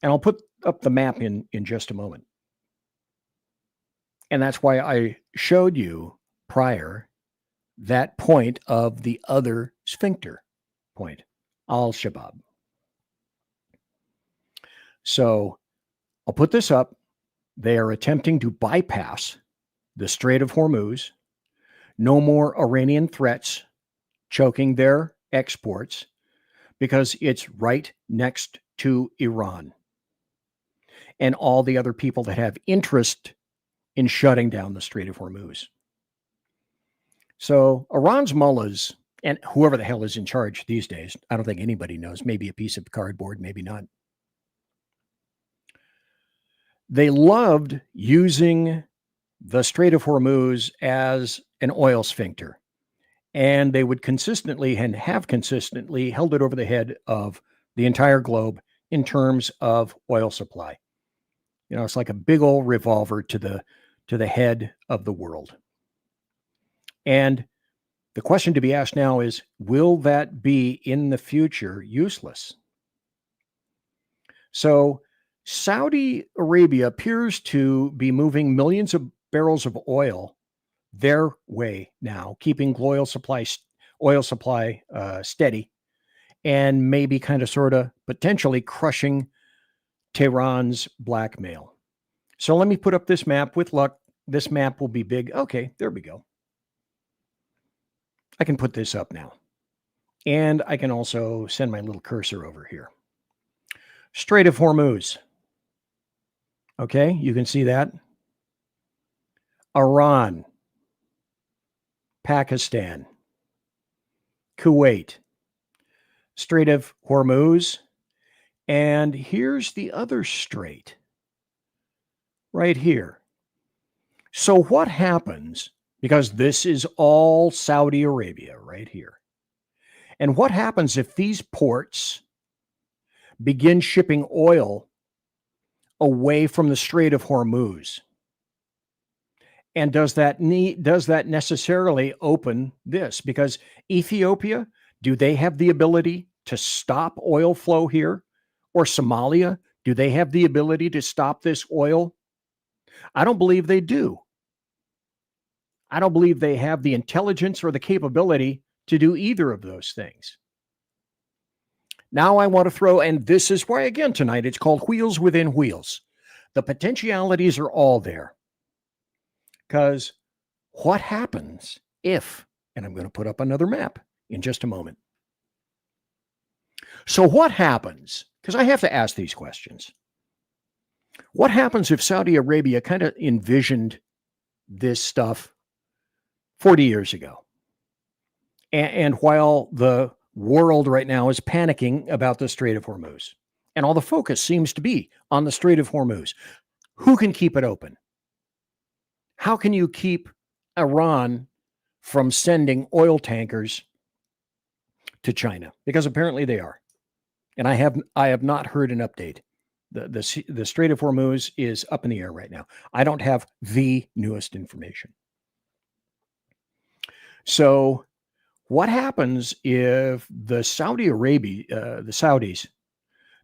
And I'll put up the map in just a moment. And that's why I showed you prior that point of the other sphincter point, Al-Shabaab. So I'll put this up. They are attempting to bypass the Strait of Hormuz. No more Iranian threats choking their exports because it's right next to Iran and all the other people that have interest in shutting down the Strait of Hormuz. So Iran's mullahs, and whoever the hell is in charge these days, I don't think anybody knows, maybe a piece of cardboard, maybe not. They loved using the Strait of Hormuz as an oil sphincter. And they would consistently and have consistently held it over the head of the entire globe in terms of oil supply. You know, it's like a big old revolver to the head of the world. And the question to be asked now is, will that be in the future useless? So Saudi Arabia appears to be moving millions of barrels of oil their way now, keeping oil supply steady, and maybe kind of sort of potentially crushing Tehran's blackmail. So let me put up this map. With luck, this map will be big. Okay, there we go. I can put this up now. And I can also send my little cursor over here. Strait of Hormuz. Okay, you can see that. Iran, Pakistan, Kuwait, Strait of Hormuz. And here's the other strait right here. So what happens, because this is all Saudi Arabia right here. And what happens if these ports begin shipping oil away from the Strait of Hormuz? And does that necessarily open this? Because Ethiopia, do they have the ability to stop oil flow here? Or Somalia, do they have the ability to stop this oil? I don't believe they do. I don't believe they have the intelligence or the capability to do either of those things. Now I want to throw, and this is why, again, tonight, it's called Wheels Within Wheels. The potentialities are all there. Because what happens if, and I'm going to put up another map in just a moment. So what happens, because I have to ask these questions. What happens if Saudi Arabia kind of envisioned this stuff 40 years ago? And while the world right now is panicking about the Strait of Hormuz, and all the focus seems to be on the Strait of Hormuz, who can keep it open? How can you keep Iran from sending oil tankers to China? Because apparently they are. And I have not heard an update. The Strait of Hormuz is up in the air right now. I don't have the newest information. So what happens if the Saudis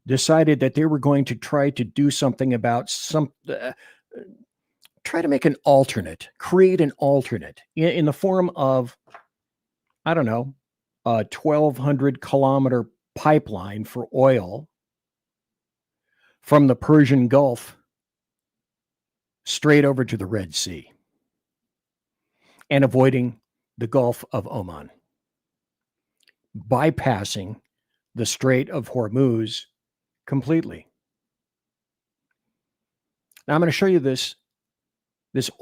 decided that they were going to try to do something about try to make an alternate, create an alternate in the form of, I don't know, a 1,200 kilometer pipeline for oil from the Persian Gulf straight over to the Red Sea and avoiding the Gulf of Oman, bypassing the Strait of Hormuz completely. Now I'm going to show you this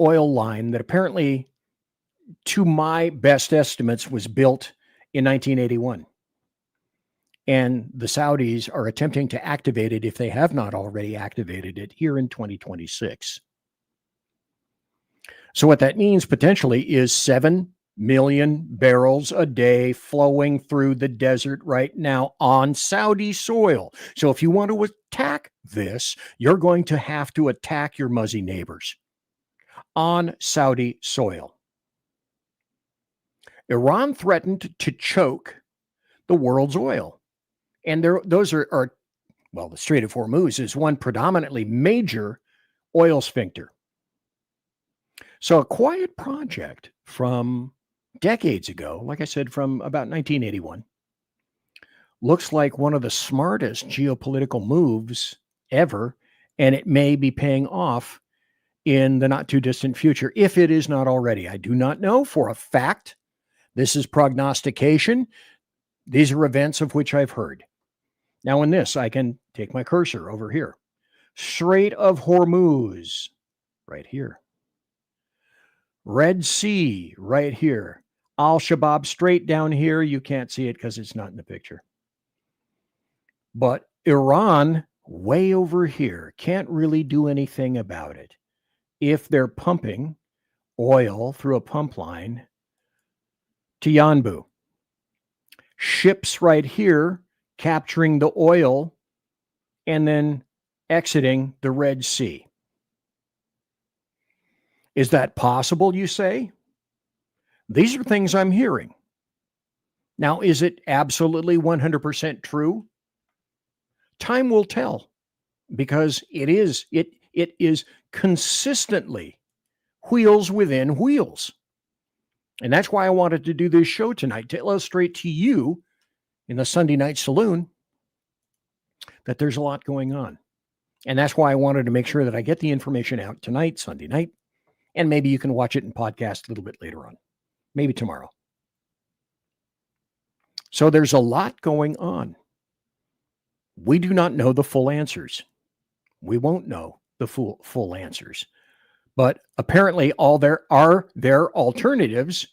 oil line that apparently, to my best estimates, was built in 1981. And the Saudis are attempting to activate it, if they have not already activated it, here in 2026. So what that means potentially is 7 million barrels a day flowing through the desert right now on Saudi soil. So if you want to attack this, you're going to have to attack your Muzzy neighbors on Saudi soil. Iran threatened to choke the world's oil. And those are, well, the Strait of Hormuz is one predominantly major oil sphincter. So a quiet project from decades ago, like I said, from about 1981, looks like one of the smartest geopolitical moves ever, and it may be paying off in the not too distant future, if it is not already. I do not know for a fact. This is prognostication. These are events of which I've heard. Now in this, I can take my cursor over here. Strait of Hormuz, right here. Red Sea, right here. Al-Shabaab Strait down here. You can't see it because it's not in the picture. But Iran, way over here, can't really do anything about it. If they're pumping oil through a pump line to Yanbu. Ships right here capturing the oil and then exiting the Red Sea. Is that possible, you say? These are things I'm hearing. Now, is it absolutely 100% true? Time will tell, because it is consistently wheels within wheels. And that's why I wanted to do this show tonight, to illustrate to you in the Sunday Night Saloon that there's a lot going on. And that's why I wanted to make sure that I get the information out tonight, Sunday night, and maybe you can watch it in podcast a little bit later on, maybe tomorrow. So there's a lot going on. We do not know the full answers. We won't know the full answers. But apparently all there are alternatives.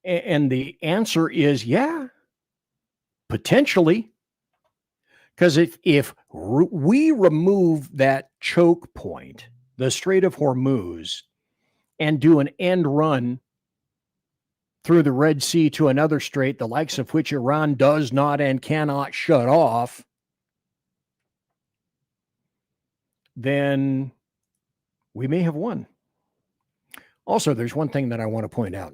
And the answer is, yeah, potentially. Because if we remove that choke point, the Strait of Hormuz, and do an end run through the Red Sea to another strait, the likes of which Iran does not and cannot shut off, then we may have won. Also, there's one thing that I want to point out.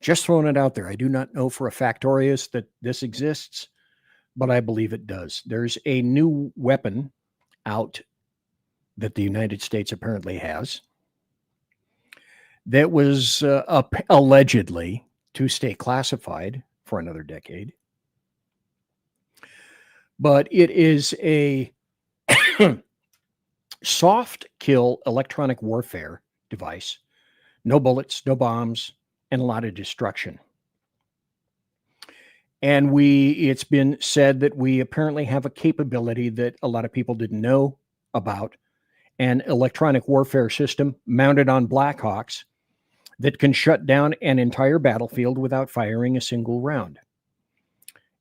Just throwing it out there. I do not know for a factorious that this exists, but I believe it does. There's a new weapon out that the United States apparently has that was allegedly to stay classified for another decade. But it is a soft kill electronic warfare device. No bullets, no bombs, and a lot of destruction. And it's been said that we apparently have a capability that a lot of people didn't know about, an electronic warfare system mounted on Blackhawks that can shut down an entire battlefield without firing a single round.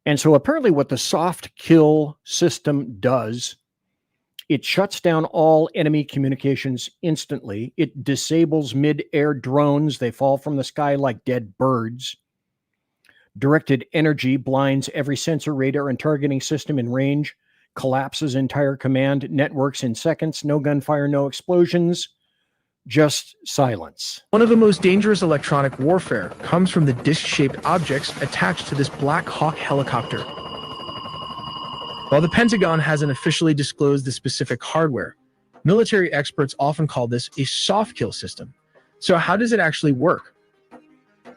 And so apparently what the soft kill system does, it shuts down all enemy communications instantly. It disables mid-air drones. They fall from the sky like dead birds. Directed energy blinds every sensor, radar, and targeting system in range, collapses entire command networks in seconds. No gunfire, no explosions, just silence. One of the most dangerous electronic warfare comes from the disc-shaped objects attached to this Black Hawk helicopter. While the Pentagon hasn't officially disclosed the specific hardware, military experts often call this a soft kill system. So how does it actually work?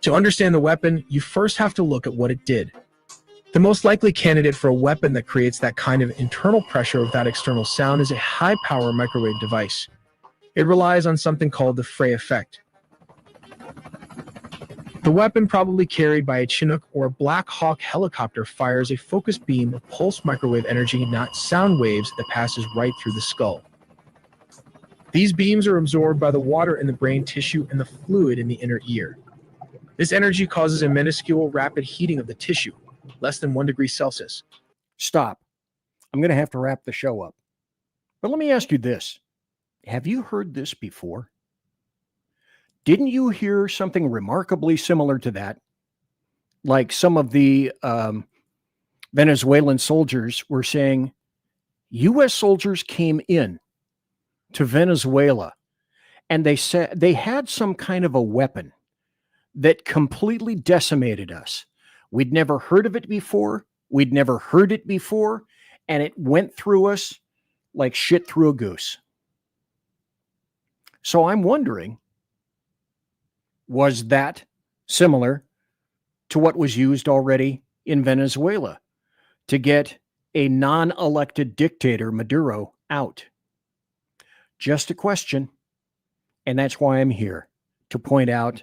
To understand the weapon, you first have to look at what it did. The most likely candidate for a weapon that creates that kind of internal pressure without external sound is a high-power microwave device. It relies on something called the Frey effect. The weapon, probably carried by a Chinook or a Black Hawk helicopter, fires a focused beam of pulsed microwave energy, not sound waves, that passes right through the skull. These beams are absorbed by the water in the brain tissue and the fluid in the inner ear. This energy causes a minuscule rapid heating of the tissue, less than 1 degree Celsius. Stop. I'm going to have to wrap the show up. But let me ask you this. Have you heard this before? Didn't you hear something remarkably similar to that? Like some of the Venezuelan soldiers were saying, U.S. soldiers came in to Venezuela and they said they had some kind of a weapon that completely decimated us. We'd never heard of it before. We'd never heard it before. And it went through us like shit through a goose. So I'm wondering, was that similar to what was used already in Venezuela to get a non-elected dictator, Maduro, out? Just a question. And that's why I'm here, to point out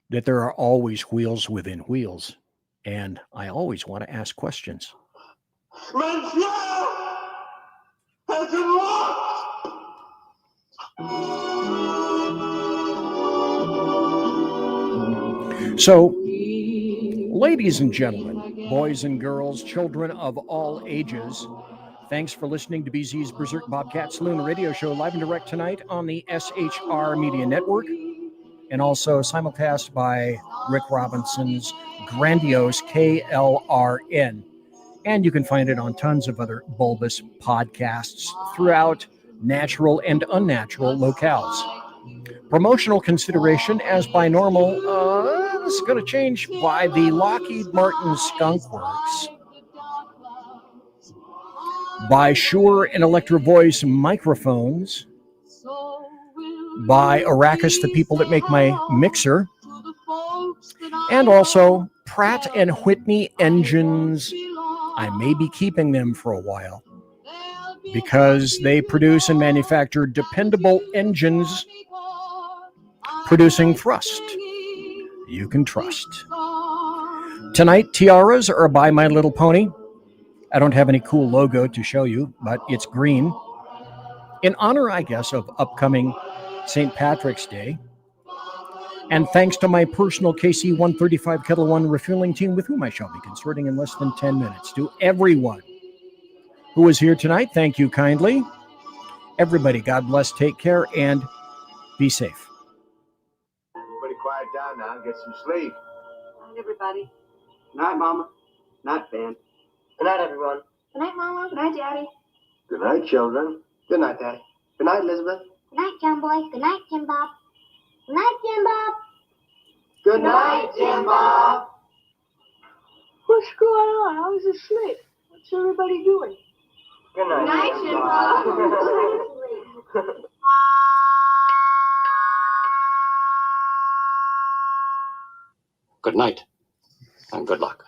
that there are always wheels within wheels. And I always want to ask questions. So, ladies and gentlemen, boys and girls, children of all ages, thanks for listening to BZ's Berserk Bobcat Saloon radio show live and direct tonight on the SHR Media Network, and also simulcast by Rick Robinson's grandiose KLRN. And you can find it on tons of other bulbous podcasts throughout natural and unnatural locales. Promotional consideration, as by normal, this is going to change, by the Lockheed Martin Skunk Works, by Shure and Electro Voice microphones, by Arrakis, the people that make my mixer, and also Pratt & Whitney engines. I may be keeping them for a while. because they produce and manufacture dependable engines producing thrust you can trust. Tonight, tiaras are by My Little Pony. I don't have any cool logo to show you, but it's green. In honor, I guess, of upcoming St. Patrick's Day. And thanks to my personal KC-135 Kettle One refueling team with whom I shall be consorting in less than 10 minutes. To everyone who is here tonight, thank you kindly. Everybody, God bless, take care, and be safe. Everybody quiet down now and get some sleep. Night, everybody. Night, Mama. Night, Ben. Good night, everyone. Good night, Mama. Good night, Daddy. Good night, children. Good night, Daddy. Good night, Elizabeth. Good night, John Boy. Good night, Jim Bob. Good night, Jim Bob. Good night, Jim Bob. What's going on? I was asleep. What's everybody doing? Good night, Good night, Jim Bob. Good night, and good luck.